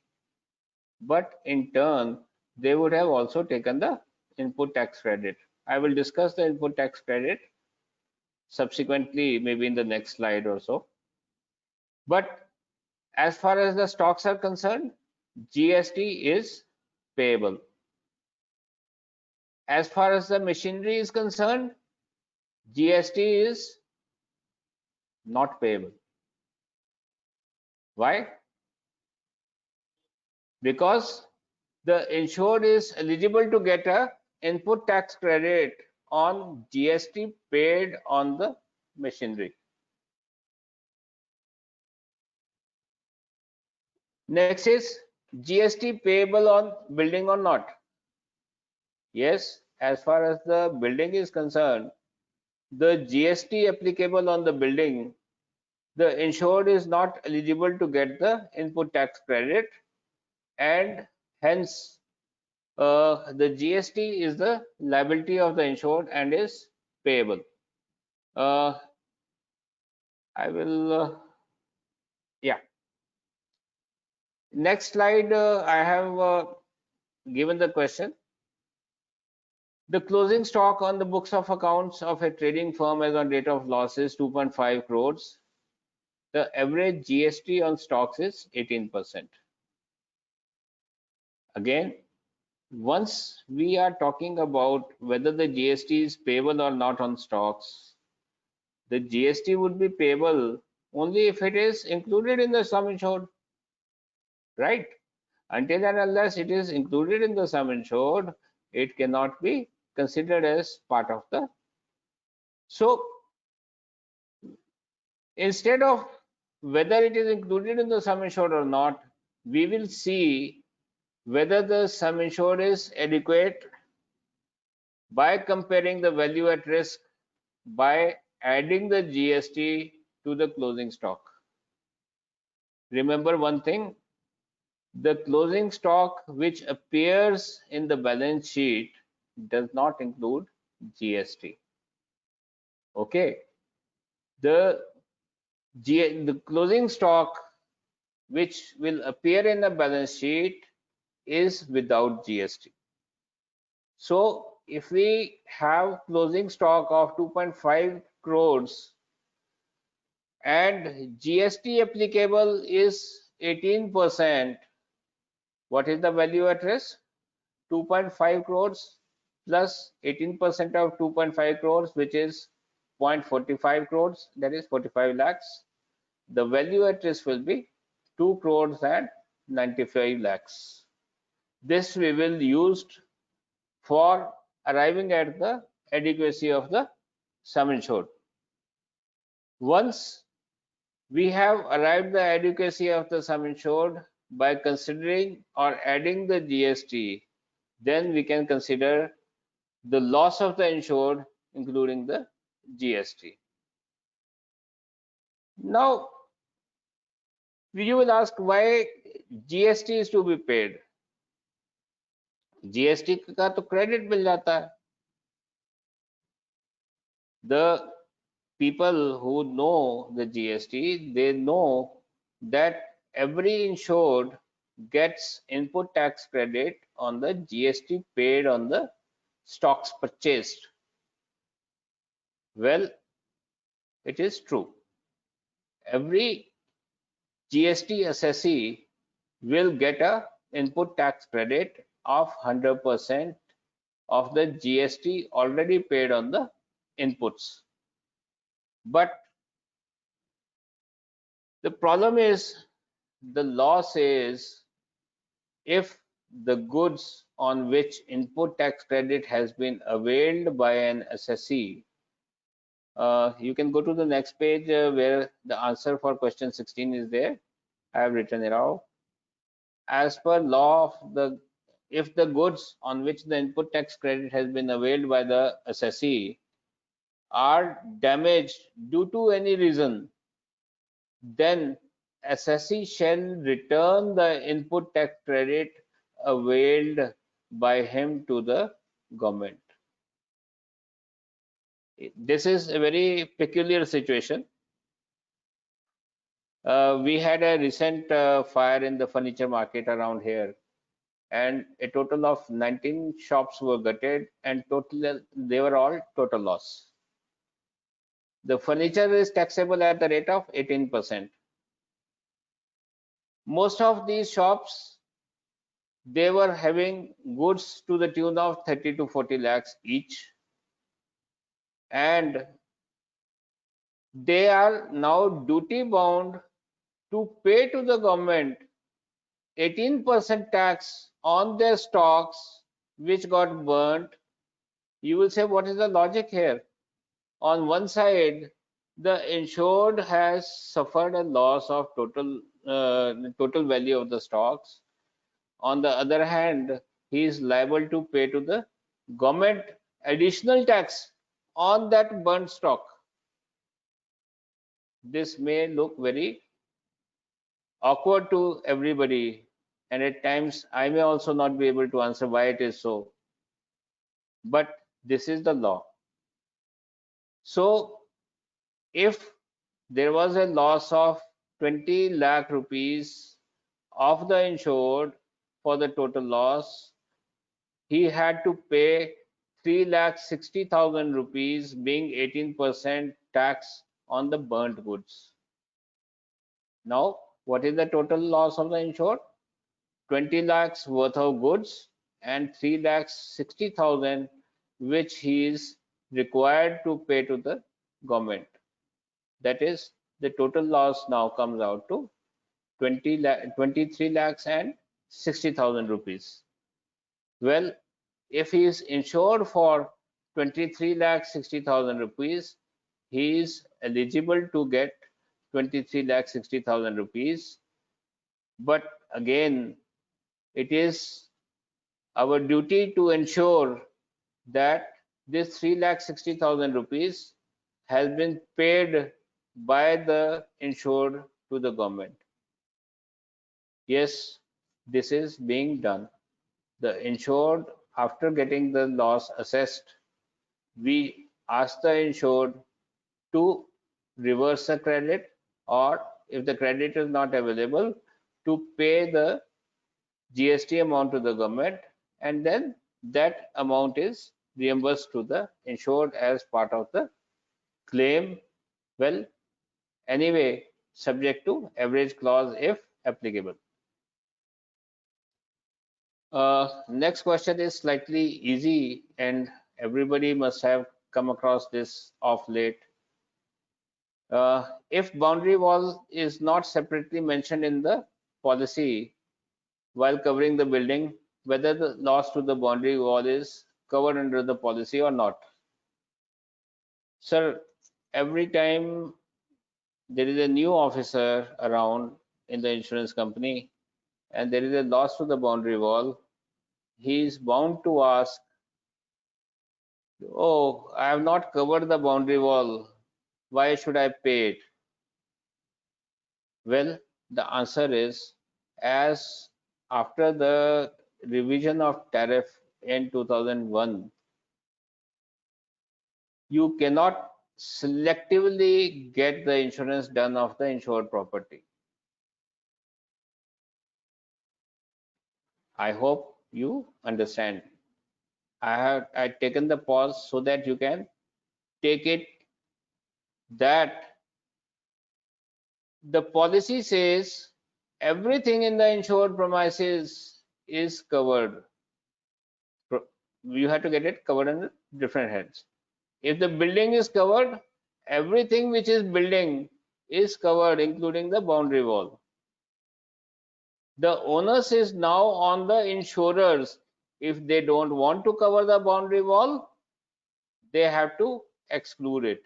B: but in turn, they would have also taken the input tax credit. I will discuss the input tax credit subsequently, maybe in the next slide or so. But as far as the stocks are concerned, GST is payable. As far as the machinery is concerned, GST is not payable. Why? Because the insured is eligible to get a input tax credit on GST paid on the machinery. Next is GST payable on building or not. Yes, as far as the building is concerned, the GST applicable on the building, the insured is not eligible to get the input tax credit, and hence the GST is the liability of the insured and is payable. I will, yeah. Next slide, I have given the question. The closing stock on the books of accounts of a trading firm as on date of loss is 2.5 crores. The average GST on stocks is 18%. Again, once we are talking about whether the GST is payable or not on stocks, the GST would be payable only if it is included in the sum insured. right? Until and unless it is included in the sum insured, it cannot be considered as part of the. So instead of whether it is included in the sum insured or not, we will see whether the sum insured is adequate by comparing the value at risk by adding the GST to the closing stock. Remember one thing, the closing stock which appears in the balance sheet does not include GST. Okay, the the closing stock which will appear in the balance sheet is without GST. So if we have closing stock of 2.5 crores and GST applicable is 18%, what is the value at risk? 2.5 crores plus 18% of 2.5 crores, which is 0.45 crores, that is 45 lakhs. The value at risk will be 2 crores and 95 lakhs. This we will use for arriving at the adequacy of the sum insured. Once we have arrived the adequacy of the sum insured by considering or adding the GST, then we can consider the loss of the insured including the GST. Now you will ask why GST is to be paid. GST का तो credit मिल जाता है. The people who know the GST, they know that every insured gets input tax credit on the GST paid on the stocks purchased. Well, it is true. Every GST assessee will get a input tax credit of 100% of the GST already paid on the inputs. But the problem is, the law says if the goods on which input tax credit has been availed by an assessee, you can go to the next page where the answer for question 16 is there. I have written it out. As per law of the, if the goods on which the input tax credit has been availed by the assessee are damaged due to any reason, then assessee shall return the input tax credit availed by him to the government. This is a very peculiar situation. We had a recent fire in the furniture market around here, and a total of 19 shops were gutted, and total they were all total loss. The furniture is taxable at the rate of 18%. Most of these shops, they were having goods to the tune of 30 to 40 lakhs each, and they are now duty bound to pay to the government 18% tax on their stocks which got burnt. You will say, what is the logic here? On one side, the insured has suffered a loss of total value of the stocks. On the other hand, he is liable to pay to the government additional tax on that burnt stock. This may look very awkward to everybody, and at times I may also not be able to answer why it is so, but this is the law. So if there was a loss of 20 lakh rupees of the insured for the total loss, he had to pay 3,60,000 rupees, being 18% tax on the burnt goods. Now, what is the total loss of the insured? 20 lakhs worth of goods and 3,60,000 which he is required to pay to the government. That is, the total loss now comes out to 23 lakhs and 60,000 rupees. Well, if he is insured for 23 lakhs 60,000 rupees, he is eligible to get 23 lakhs 60,000 rupees. But again, it is our duty to ensure that this 3,60,000 rupees has been paid by the insured to the government. Yes, this is being done. The insured, after getting the loss assessed, we ask the insured to reverse the credit, or if the credit is not available, to pay the GST amount to the government, and then that amount is reimbursed to the insured as part of the claim. Well, anyway, subject to average clause if applicable. Next question is slightly easy, and everybody must have come across this of late. If boundary wall is not separately mentioned in the policy while covering the building, whether the loss to the boundary wall is covered under the policy or not. Sir, every time there is a new officer around in the insurance company and there is a loss to the boundary wall, he is bound to ask, oh, I have not covered the boundary wall, why should I pay it? Well, the answer is, as after the revision of tariff in 2001, you cannot selectively get the insurance done of the insured property. I hope you understand. I taken the pause so that you can take it that the policy says everything in the insured premises is covered. You have to get it covered under different heads. If the building is covered, everything which is building is covered, including the boundary wall. The onus is now on the insurers. If they don't want to cover the boundary wall, they have to exclude it.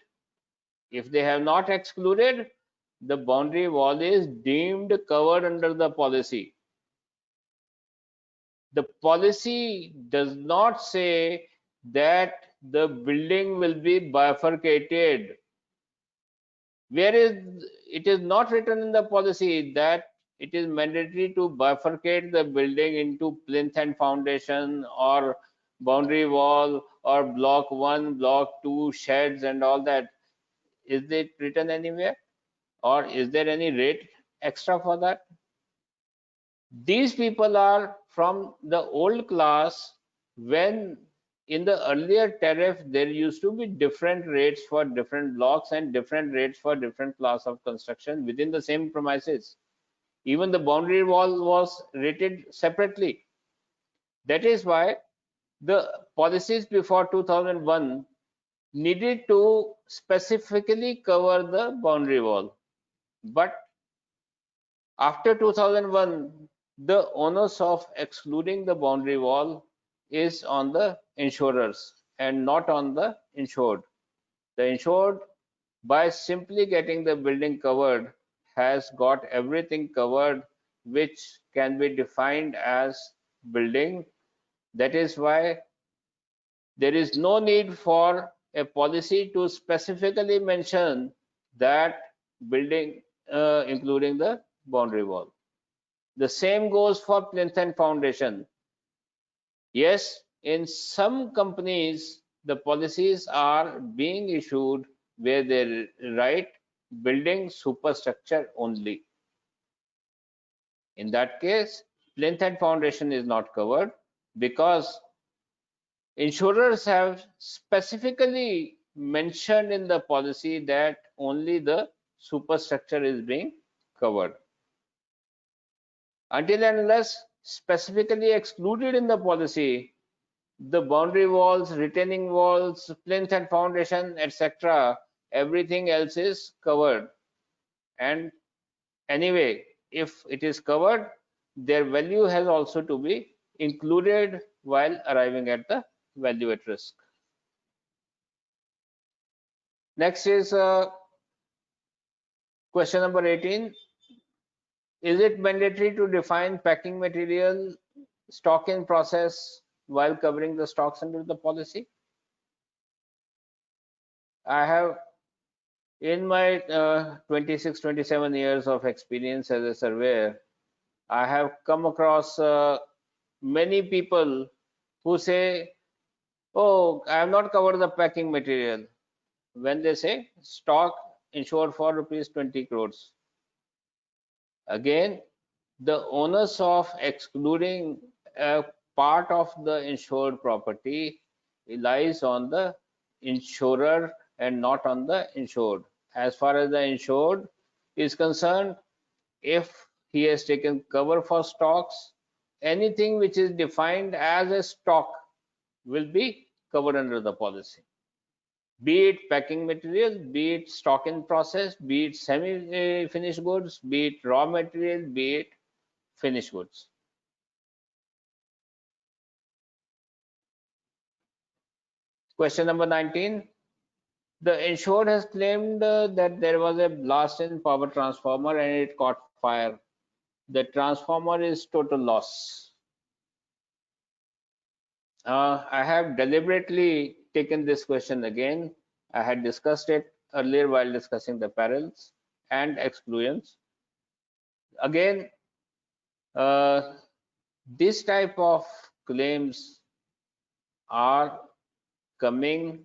B: If they have not excluded, the boundary wall is deemed covered under the policy. The policy does not say that the building will be bifurcated. Where is it is not written in the policy that it is mandatory to bifurcate the building into plinth and foundation or boundary wall or block 1, block 2, sheds and all that. Is it written anywhere? Or is there any rate extra for that? These people are from the old class, when in the earlier tariff there used to be different rates for different blocks and different rates for different class of construction within the same premises. Even the boundary wall was rated separately. That is why the policies before 2001 needed to specifically cover the boundary wall. But after 2001, the onus of excluding the boundary wall is on the insurers and not on the insured. The insured, by simply getting the building covered, has got everything covered which can be defined as building. That is why there is no need for a policy to specifically mention that building, including the boundary wall. The same goes for plinth and foundation. Yes, in some companies, the policies are being issued where they write building superstructure only. In that case, plinth and foundation is not covered because insurers have specifically mentioned in the policy that only the superstructure is being covered. Until and unless specifically excluded in the policy, the boundary walls, retaining walls, plinth and foundation, etc., everything else is covered. And anyway, if it is covered, their value has also to be included while arriving at the value at risk. Next is question number 18. Is it mandatory to define packing material, stock in process while covering the stocks under the policy? I have, in my 26-27 years of experience as a surveyor, I have come across many people who say, oh, I have not covered the packing material. When they say stock insured for rupees 20 crores. Again, the onus of excluding a part of the insured property lies on the insurer and not on the insured. As far as the insured is concerned, if he has taken cover for stocks, anything which is defined as a stock will be covered under the policy. Be it packing material, be it stock in process, be it semi-finished goods, be it raw material, be it finished goods. Question number 19. The insured has claimed that there was a blast in power transformer and it caught fire. The transformer is total loss. I have deliberately taken this question again. I had discussed it earlier while discussing the perils and exclusions. Again, this type of claims are coming,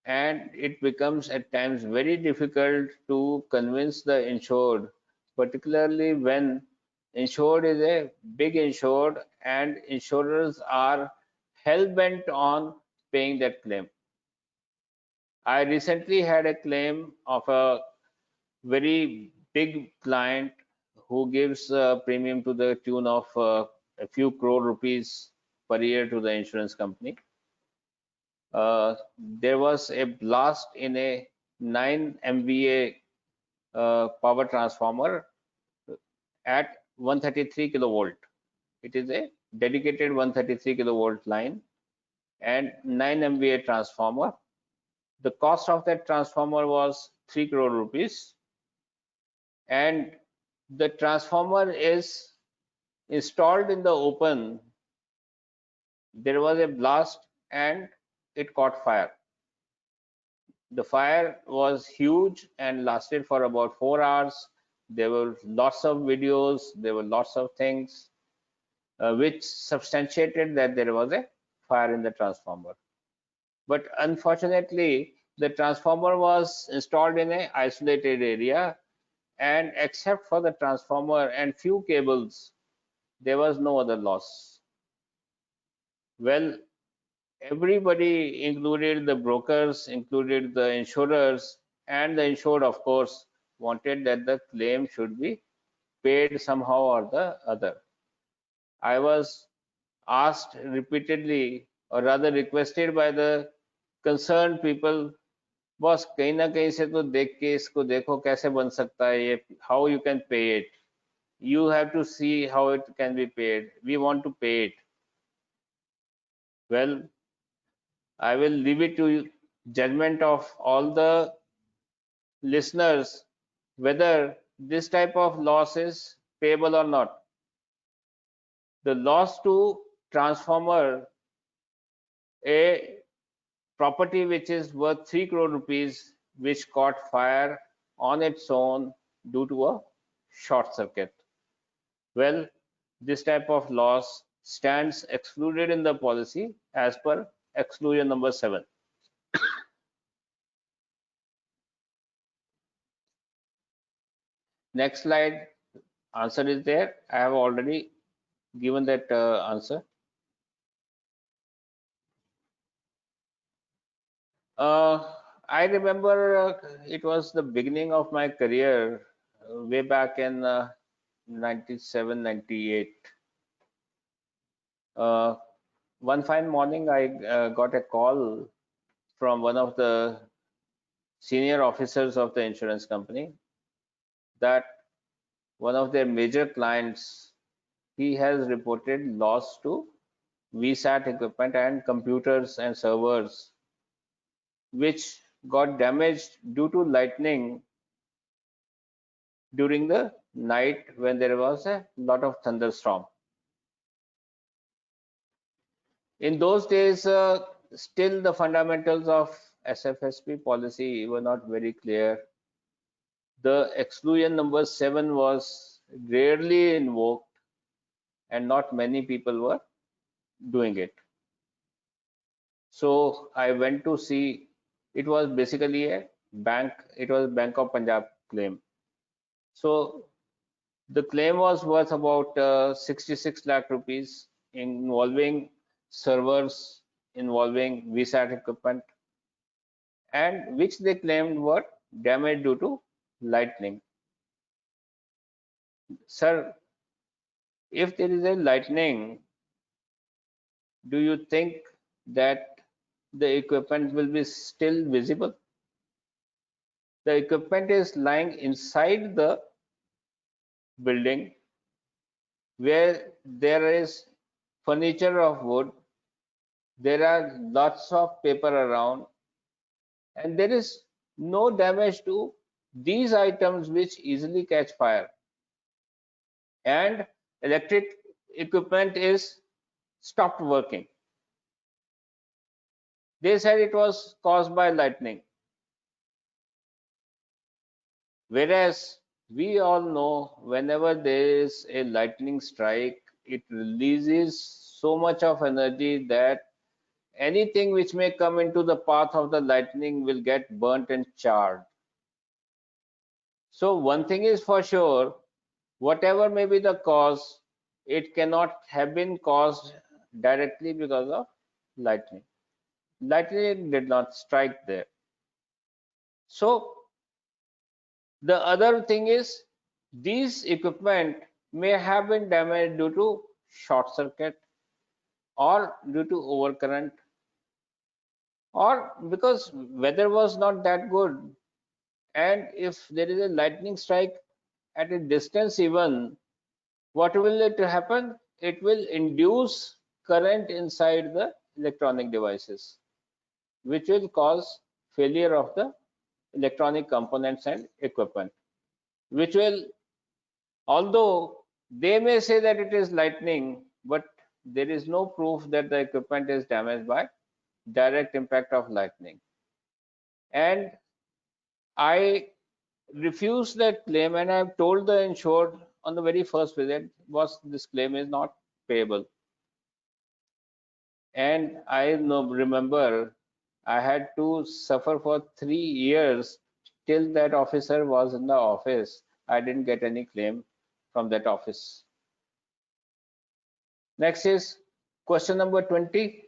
B: and it becomes at times very difficult to convince the insured, particularly when insured is a big insured and insurers are hell-bent on paying that claim. I recently had a claim of a very big client who gives a premium to the tune of a few crore rupees per year to the insurance company. There was a blast in a 9 MVA power transformer at 133 kilovolt. It is a dedicated 133 kilovolt line and 9 MVA transformer. The cost of that transformer was 3 crore rupees, and the transformer is installed in the open. There was a blast and it caught fire. The fire was huge and lasted for about 4 hours. There were lots of videos, there were lots of things which substantiated that there was a fire in the transformer. But unfortunately, the transformer was installed in an isolated area, and except for the transformer and few cables, there was no other loss. Well, everybody, included the brokers, included the insurers, and the insured, of course, wanted that the claim should be paid somehow or the other. I was asked repeatedly, or rather requested by the concerned people, boss कहीं ना कहीं से तो देख के इसको देखो कैसे बन सकता है ये, how you can pay it, you have to see how it can be paid, we want to pay it. Well, I will leave it to judgment of all the listeners whether this type of loss is payable or not. The loss to transformer, a property which is worth 3 crore rupees, which caught fire on its own due to a short circuit. Well, this type of loss stands excluded in the policy as per exclusion number 7. Next slide, answer is there. I have already given that answer. I remember it was the beginning of my career, way back in 97, 98. One fine morning, I got a call from one of the senior officers of the insurance company that one of their major clients, he has reported loss to VSAT equipment and computers and servers, which got damaged due to lightning during the night when there was a lot of thunderstorm. In those days, still the fundamentals of SFSP policy were not very clear. The exclusion number 7 was rarely invoked and not many people were doing it. So I went to see, it was basically a bank, it was Bank of Punjab claim. So the claim was worth about 66 lakh rupees, involving servers, involving VSAT equipment, and which they claimed were damaged due to lightning. Sir, if there is a lightning, do you think that the equipment will be still visible? The equipment is lying inside the building where there is furniture of wood, there are lots of paper around, and there is no damage to these items which easily catch fire. And electric equipment is stopped working. They said it was caused by lightning. Whereas we all know whenever there is a lightning strike, it releases so much of energy that anything which may come into the path of the lightning will get burnt and charred. So one thing is for sure, whatever may be the cause, it cannot have been caused directly because of lightning. Lightning did not strike there. So the other thing is, these equipment may have been damaged due to short circuit or due to overcurrent, or because weather was not that good, and if there is a lightning strike at a distance even, what will it happen? It will induce current inside the electronic devices, which will cause failure of the electronic components and equipment, which will, although they may say that it is lightning, but there is no proof that the equipment is damaged by direct impact of lightning. And I refused that claim, and I've told the insured on the very first visit, was this claim is not payable. And I remember I had to suffer for 3 years till that officer was in the office. I didn't get any claim from that office. Next is question number 20.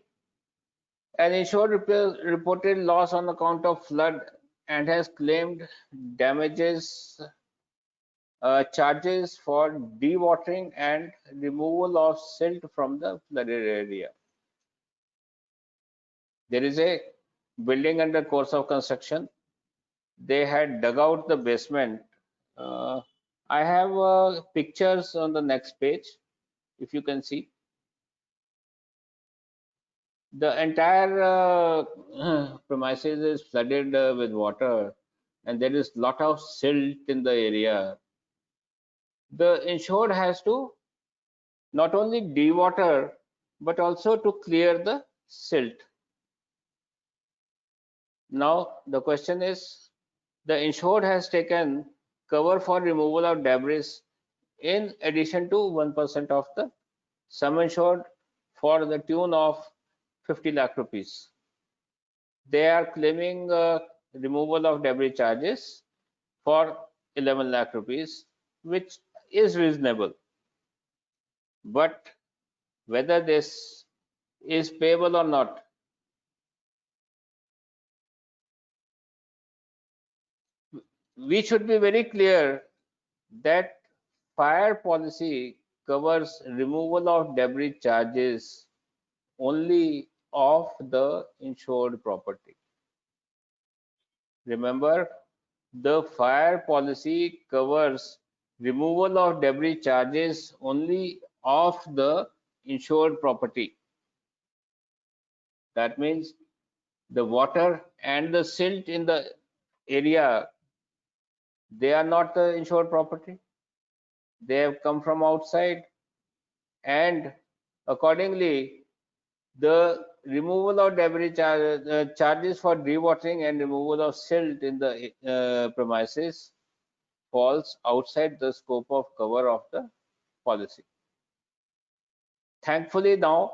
B: An insured reported loss on account of flood and has claimed damages charges for dewatering and removal of silt from the flooded area. There is a building under course of construction. They had dug out the basement. I have pictures on the next page, if you can see. The entire premises is flooded with water, and there is lot of silt in the area. The insured has to not only dewater but also to clear the silt. Now the question is, the insured has taken cover for removal of debris in addition to 1% of the sum insured for the tune of 50 lakh rupees. They are claiming removal of debris charges for 11 lakh rupees, which is reasonable. But whether this is payable or not, we should be very clear that fire policy covers removal of debris charges only of the insured property. Remember, the fire policy covers removal of debris charges only of the insured property. That means the water and the silt in the area, they are not the insured property. They have come from outside, and accordingly, the removal of debris charges for dewatering and removal of silt in the premises falls outside the scope of cover of the policy. Thankfully, now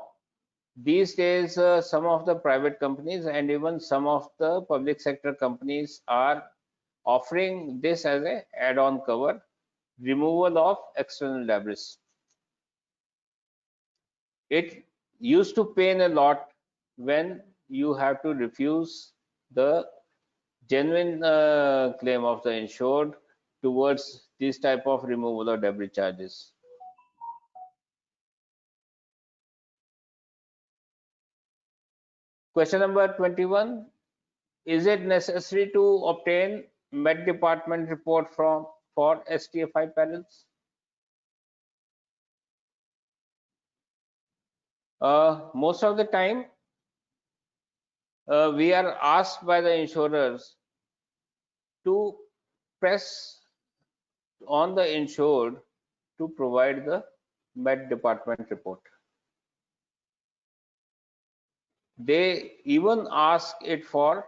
B: these days, some of the private companies and even some of the public sector companies are offering this as a add-on cover, removal of external debris. It used to pain a lot when you have to refuse the genuine claim of the insured towards this type of removal of debris charges. Question number 21. Is it necessary to obtain Met Department report for STFI perils? Most of the time, we are asked by the insurers to press on the insured to provide the Met Department report. They even ask it for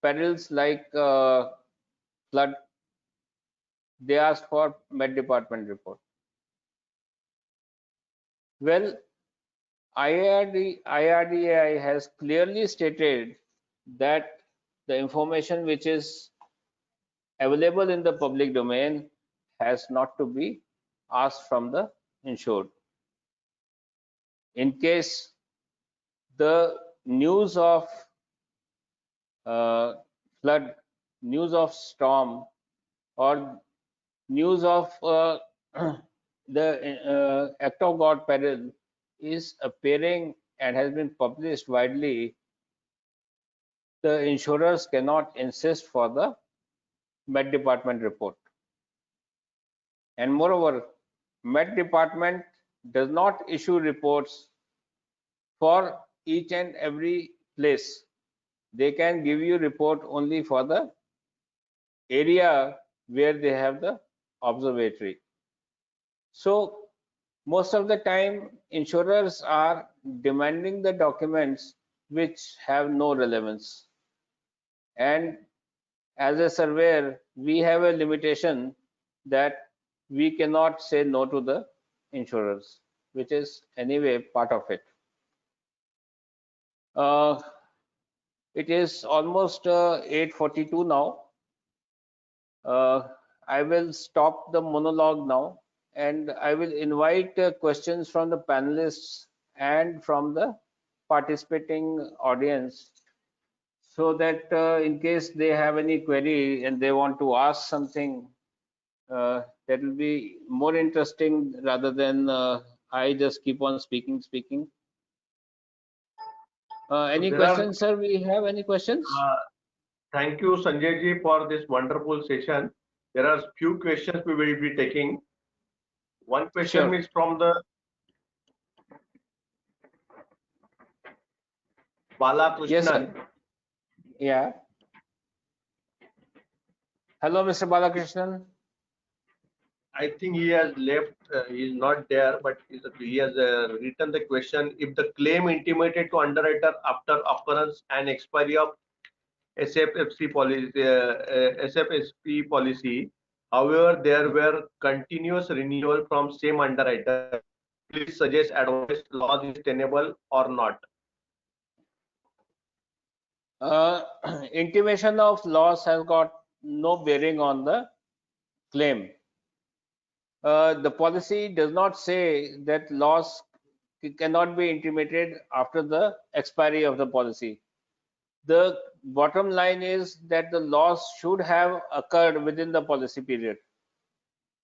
B: perils like flood. They ask for Met Department report. Well, IRDAI has clearly stated that the information which is available in the public domain has not to be asked from the insured. In case the news of flood, news of storm, or news of the act of God peril is appearing and has been published widely, the insurers cannot insist for the Met Department report. And moreover, Met Department does not issue reports for each and every place. They can give you report only for the area where they have the observatory. So most of the time, insurers are demanding the documents which have no relevance. And as a surveyor, we have a limitation that we cannot say no to the insurers, which is anyway part of it. It is almost 8:42 now. I will stop the monologue now, and I will invite questions from the panelists and from the participating audience, so that in case they have any query and they want to ask something, that will be more interesting rather than I just keep on speaking. Any questions, sir? We have any questions?
A: Thank you, Sanjay ji, for this wonderful session. There are few questions we will be taking. One question
B: Sure.
A: is from the Balakrishnan.
B: Yes, sir. Yeah. Hello, Mr. Balakrishnan.
A: I think he has left. He is not there, but he has written the question. If the claim intimated to underwriter after occurrence and expiry of SFSP policy, however, there were continuous renewal from same underwriter, please suggest advice laws is tenable or not.
B: Intimation of loss has got no bearing on the claim. The policy does not say that loss cannot be intimated after the expiry of the policy. The bottom line is that the loss should have occurred within the policy period.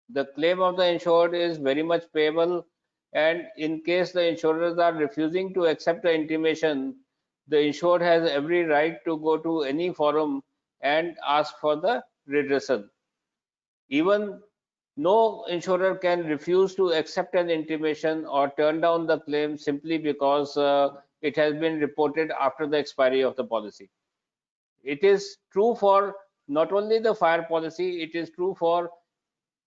B: The claim of the insured is very much payable, and in case the insurers are refusing to accept the intimation, the insured has every right to go to any forum and ask for the redressal. Even No insurer can refuse to accept an intimation or turn down the claim simply because it has been reported after the expiry of the policy. It is true for not only the fire policy, it is true for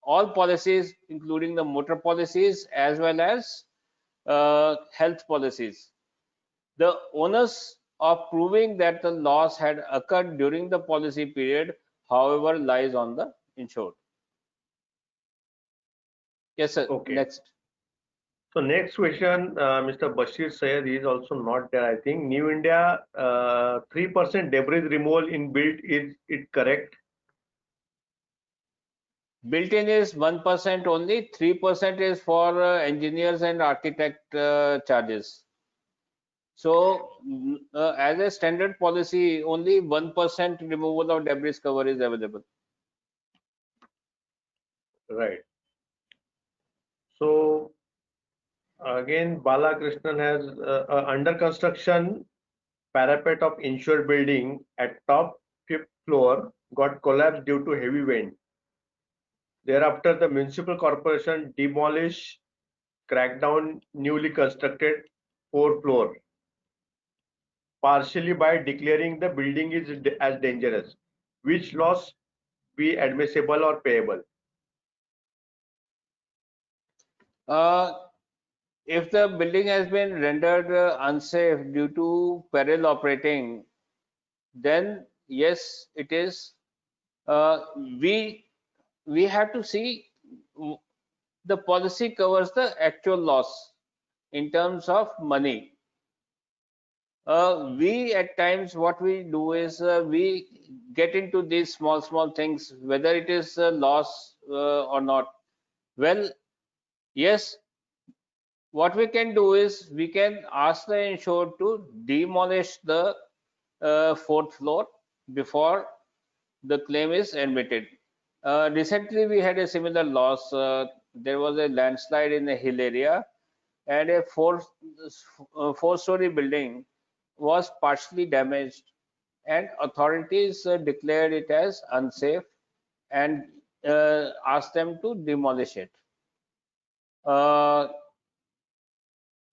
B: all policies, including the motor policies as well as health policies. The onus of proving that the loss had occurred during the policy period, however, lies on the insured. Yes, sir.
A: Okay.
B: Next.
A: So next question, Mr. Bashir Sayed is also not there. I think New India 3% debris removal in built, is it correct?
B: Built-in is 1% only, 3% is for engineers and architect charges. So, as a standard policy, only 1% removal of debris cover is available.
A: Right. So again, Balakrishnan has under construction parapet of insured building at top fifth floor got collapsed due to heavy wind. Thereafter, the municipal corporation demolished, cracked down newly constructed fourth floor, partially by declaring the building is as dangerous. Which loss be admissible or payable?
B: Uh, if the building has been rendered unsafe due to peril operating, then yes, it is. Uh, we we have to see the policy covers the actual loss in terms of money. We at times what we do is we get into these small things, whether it is a loss or not. Well, yes, what we can do is we can ask the insured to demolish the fourth floor before the claim is admitted. Recently, we had a similar loss. There was a landslide in a hill area, and a four-story building was partially damaged, and authorities declared it as unsafe and asked them to demolish it.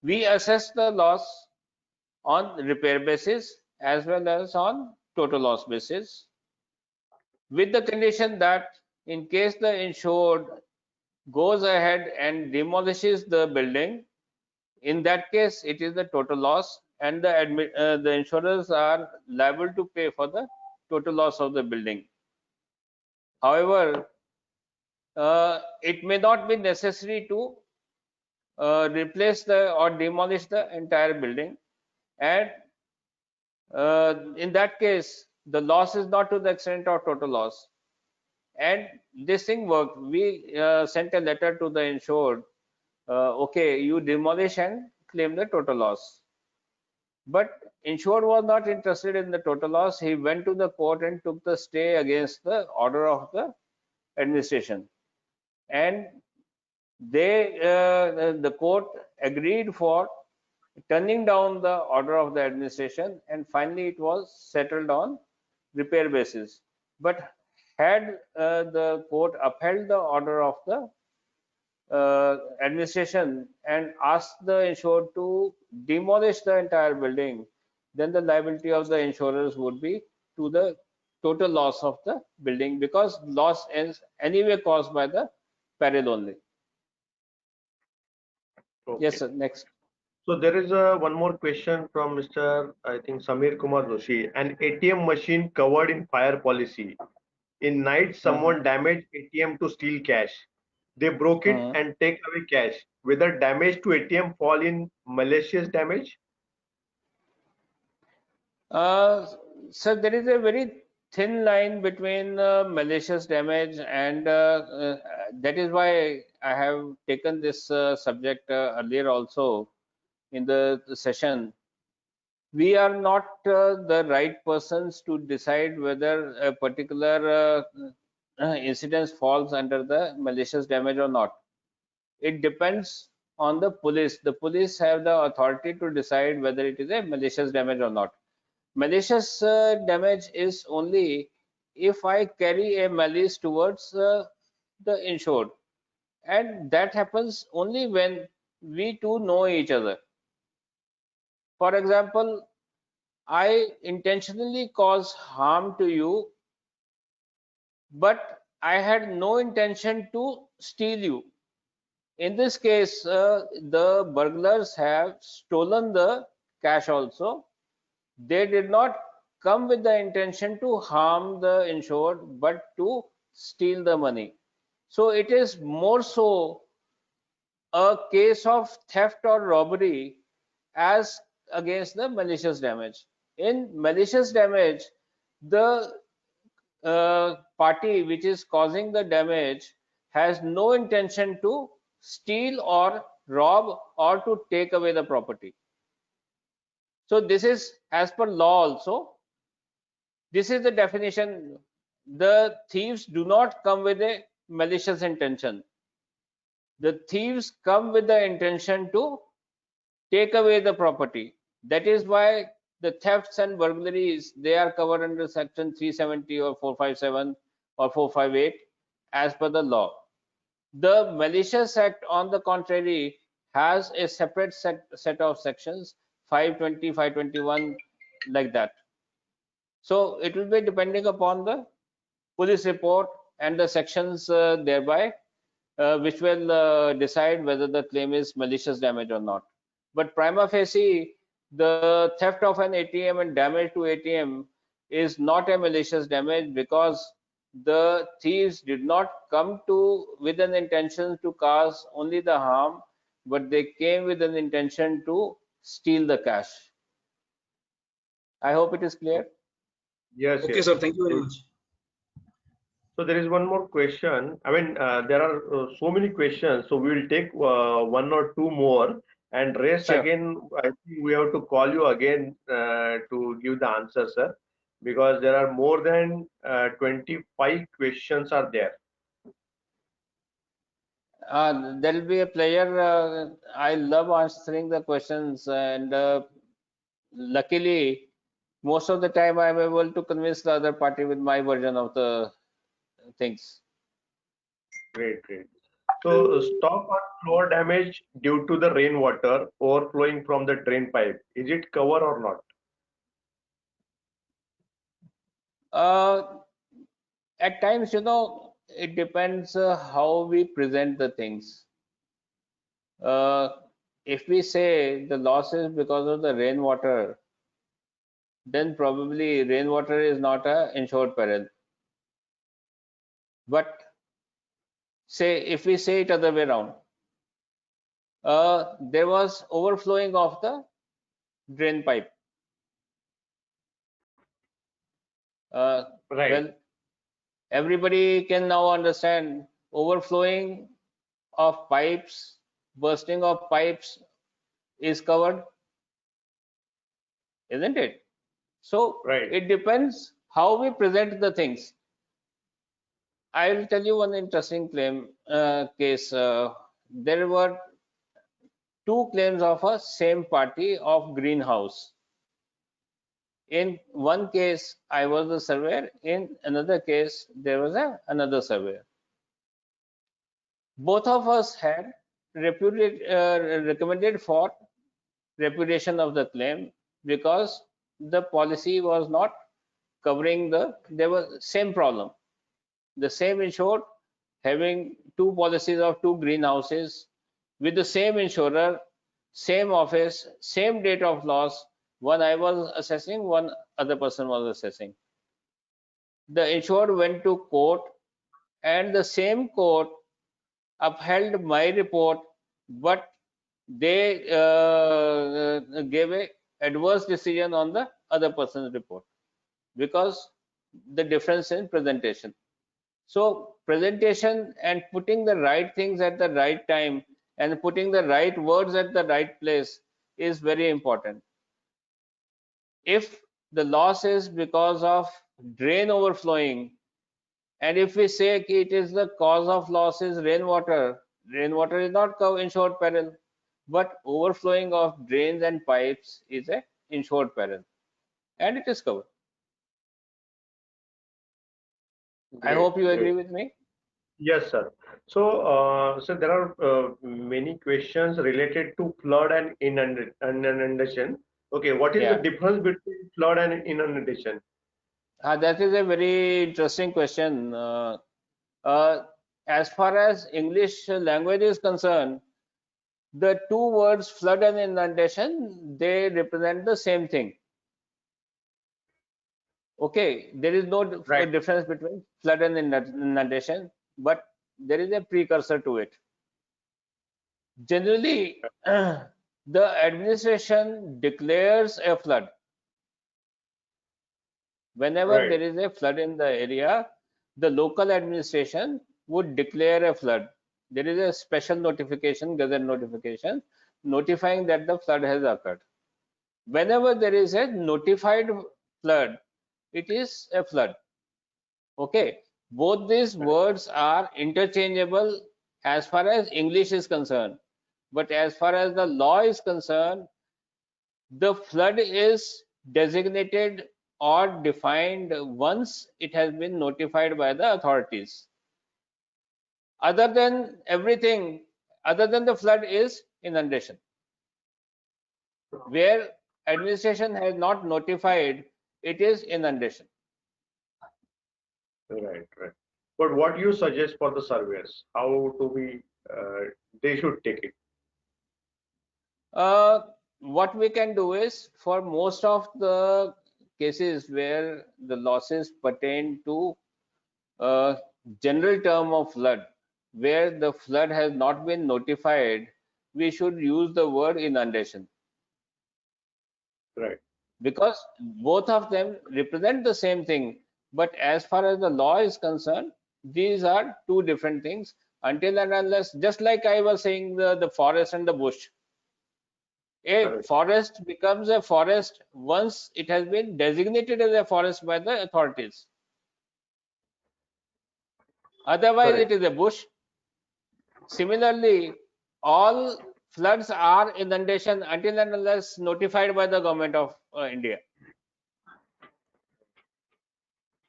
B: We assess the loss on repair basis as well as on total loss basis, with the condition that in case the insured goes ahead and demolishes the building, in that case it is the total loss, and the insurers are liable to pay for the total loss of the building. However, it may not be necessary to replace the or demolish the entire building, and in that case the loss is not to the extent of total loss. And this thing worked. We sent a letter to the insured, okay, you demolish and claim the total loss. But insured was not interested in the total loss. He went to the court and took the stay against the order of the administration, and the court agreed for turning down the order of the administration, and finally it was settled on repair basis. But had the court upheld the order of the administration and asked the insured to demolish the entire building, then the liability of the insurers would be to the total loss of the building, because loss is anyway caused by the peril only.
A: Okay.
B: Yes, sir. Next.
A: So there is one more question from Mr. I think Samir Kumar Joshi. An ATM machine covered in fire policy. In night, someone damaged ATM to steal cash. They broke it and take away cash. Whether damage to ATM fall in malicious damage?
B: Sir, there is a very thin line between malicious damage, and that is why I have taken this subject earlier also in the session. We are not the right persons to decide whether a particular incident falls under the malicious damage or not. It depends on the police. The police have the authority to decide whether it is a malicious damage or not. Malicious damage is only if I carry a malice towards the insured. and that happens only when we two know each other. For example, I intentionally cause harm to you, but I had no intention to steal you. In this case, the burglars have stolen the cash also. They did not come with the intention to harm the insured, but to steal the money. So it is more so a case of theft or robbery as against the malicious damage. In malicious damage, the party which is causing the damage has no intention to steal or rob or to take away the property. So this is as per law also. This is the definition. The thieves do not come with a malicious intention. The thieves come with the intention to take away the property. That is why the thefts and burglaries, they are covered under section 370 or 457 or 458 as per the law. The malicious act, on the contrary, has a separate set of sections, 520, 521, like that. So it will be depending upon the police report and the sections thereby, which will decide whether the claim is malicious damage or not. But prima facie, the theft of an ATM and damage to ATM is not a malicious damage, because the thieves did not come to with an intention to cause only the harm, but they came with an intention to steal the cash. I hope it is clear.
A: Yes,
C: Okay,
A: yes.
C: sir. Thank you very much.
A: So there is one more question. I mean, there are so many questions. So we will take one or two more, and rest
B: Sure.
A: again. I think we have to call you again to give the answer, sir, because there are more than 25 questions are there.
B: There will be a pleasure. I love answering the questions, and luckily, most of the time I'm able to convince the other party with my version of the things.
A: Great, great. So stop on floor damage due to the rainwater overflowing from the drain pipe. Is it cover or not?
B: Uh, at times, it depends how we present the things. Uh, if we say the loss is because of the rainwater, then probably rainwater is not a insured peril. But say if we say it other way around, there was overflowing of the drain pipe.
A: Right,
B: Well, everybody can now understand overflowing of pipes, bursting of pipes is covered, isn't it? So
A: right.
B: it depends how we present the things. I will tell you one interesting case. There were two claims of a same party of greenhouse. In one case, I was the surveyor. In another case, there was another surveyor. Both of us had recommended for repudiation of the claim, because the policy was not covering there was same problem. The same insured having two policies of two greenhouses with the same insurer, same office, same date of loss. One I was assessing, one other person was assessing. The insured went to court, and the same court upheld my report, but they gave a adverse decision on the other person's report, because the difference in presentation. So presentation and putting the right things at the right time and putting the right words at the right place is very important. If the loss is because of drain overflowing, and if we say it is the cause of loss is rainwater, rainwater is not insured peril, but overflowing of drains and pipes is a insured peril, and it is covered. I
A: Great,
B: hope you agree
A: great.
B: with me.
A: Yes, sir. So there are many questions related to flood and inundation. Okay, what is the
B: Yeah.
A: difference between flood and inundation?
B: That is a very interesting question. Uh, as far as English language is concerned, the two words flood and inundation, they represent the same thing. Okay, there is no
A: Right,
B: difference between flood and inundation, but there is a precursor to it. Generally, the administration declares a flood. Whenever
A: right,
B: there is a flood in the area, the local administration would declare a flood. There is a special notification, gazette notification, notifying that the flood has occurred. Whenever there is a notified flood, it is a flood. Okay, both these
A: right,
B: words are interchangeable as far as English is concerned. But as far as the law is concerned, the flood is designated or defined once it has been notified by the authorities. Other than everything, other than the flood is inundation, where administration has not notified, it is inundation.
A: right. But what you suggest for the surveyors? How do we they should take it?
B: Uh, what we can do is, for most of the cases where the losses pertain to a general term of flood, where the flood has not been notified, we should use the word inundation,
A: Right,
B: because both of them represent the same thing. But as far as the law is concerned, these are two different things. Until and unless, just like I was saying, the forest and the bush. A
A: correct,
B: forest becomes a forest once it has been designated as a forest by the authorities. Otherwise, it
A: correct.
B: is a bush. Similarly, all floods are inundation until and unless notified by the government of India.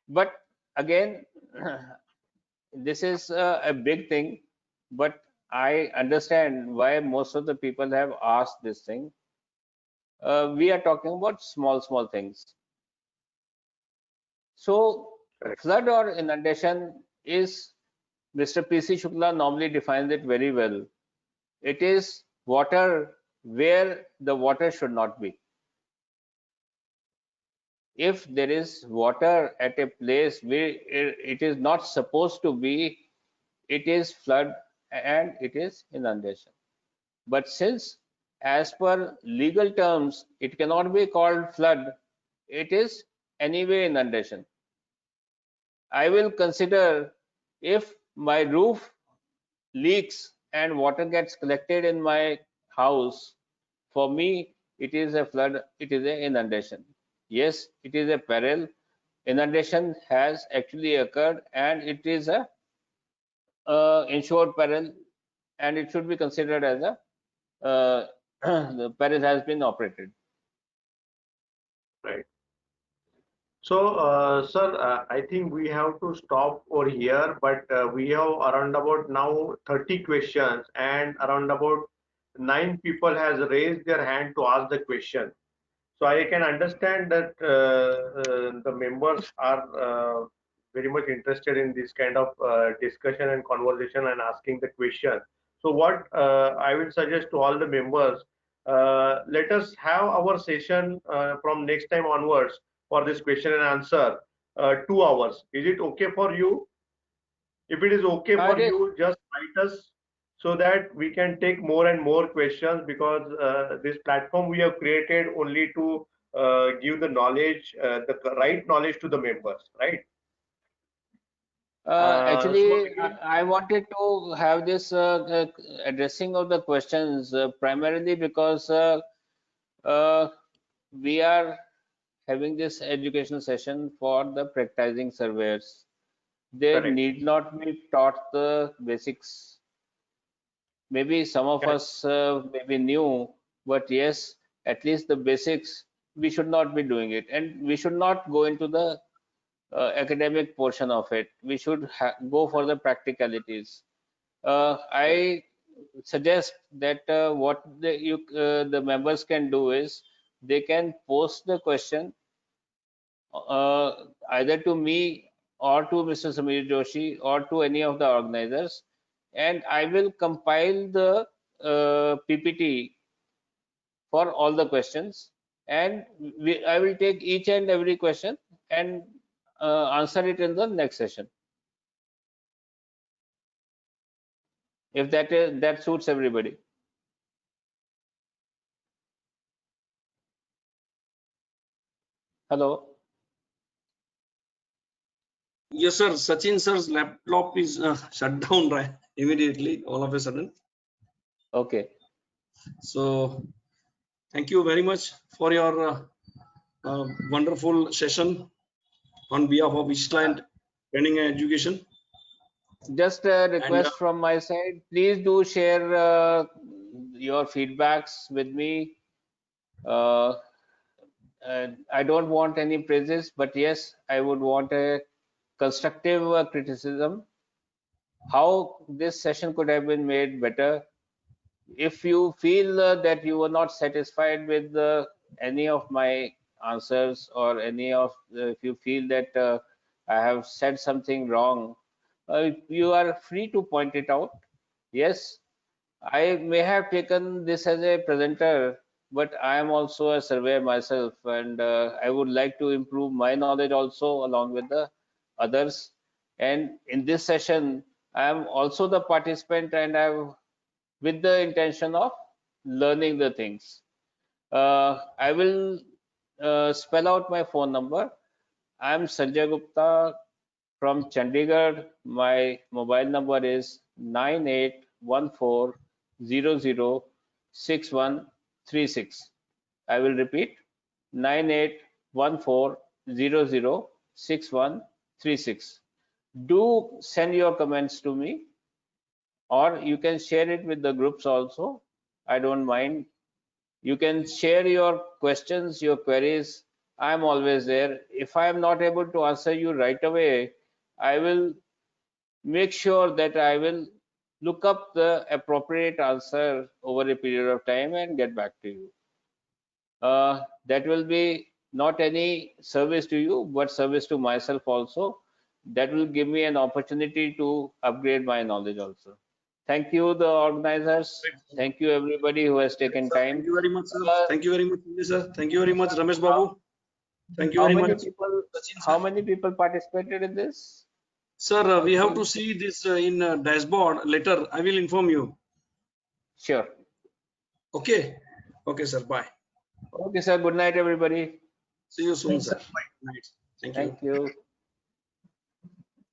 B: But again, this is a big thing, but I understand why most of the people have asked this thing. We are talking about small things. So,
A: Correct.
B: flood or inundation is, Mr. P.C. Shukla normally defines it very well. It is water where the water should not be. If there is water at a place where it is not supposed to be, it is flood and it is inundation. But since, as per legal terms, it cannot be called flood, it is anyway inundation. I will consider, if my roof leaks and water gets collected in my house, for me, it is a flood, it is an inundation. Yes, it is a peril. Inundation has actually occurred and it is a insured peril, and it should be considered as a the peril has been operated.
A: Right. So, sir, I think we have to stop over here, but we have around about now 30 questions, and around about 9 people has raised their hand to ask the question. So I can understand that the members are very much interested in this kind of discussion and conversation and asking the question. So what I will suggest to all the members, let us have our session from next time onwards for this question and answer, 2 hours. Is it okay for you? If it is okay
B: It
A: for
B: is,
A: you, just write us so that we can take more and more questions, because this platform we have created only to give the knowledge, the right knowledge to the members, right? So
B: actually,
A: again,
B: I wanted to have this addressing of the questions primarily because uh, we are having this education session for the practicing surveyors. They
A: correct,
B: need not be taught the basics. Maybe some of
A: correct,
B: us may be new, but yes, at least the basics, we should not be doing it. And we should not go into the academic portion of it. We should go for the practicalities. I suggest that what the members can do is they can post the question either to me or to Mr. Samir Joshi or to any of the organizers, and I will compile the PPT for all the questions, and I will take each and every question and answer it in the next session. If that suits everybody. Hello.
C: Yes, sir. Sachin sir's laptop is shut down right immediately, all of a sudden.
B: Okay.
C: So, thank you very much for your wonderful session on behalf of Eastland Training and Education.
B: Just a request from my side. Please do share your feedbacks with me. I don't want any praises, but yes, I would want a constructive criticism. How this session could have been made better. If you feel that you were not satisfied with any of my answers, or any of if you feel that I have said something wrong, you are free to point it out. Yes, I may have taken this as a presenter, but I am also a surveyor myself, and I would like to improve my knowledge also along with the others. And in this session, I am also the participant, and I with the intention of learning the things. I will spell out my phone number. I am Sanjay Gupta from Chandigarh. My mobile number is 9814006136. I will repeat, 9814006136. Do send your comments to me, or you can share it with the groups also. I don't mind. You can share your questions, your queries. I'm always there. If I am not able to answer you right away, I will make sure that I will look up the appropriate answer over a period of time and get back to you. That will be not any service to you, but service to myself also. That will give me an opportunity to upgrade my knowledge also. Thank you, the organizers. Thank you, everybody who has taken time.
C: Thank you very much, sir. Thank you very much, sir. Thank you very much, Ramesh Babu. Thank you very much.
B: How many people participated in this?
C: Sir, we have to see this in dashboard later. I will inform you.
B: Sure.
C: Okay. Okay, sir. Bye.
B: Okay, sir. Good night, everybody.
C: See you soon,
D: Thanks,
C: sir.
D: sir. Bye.
C: Night. Thank you.
B: Thank you.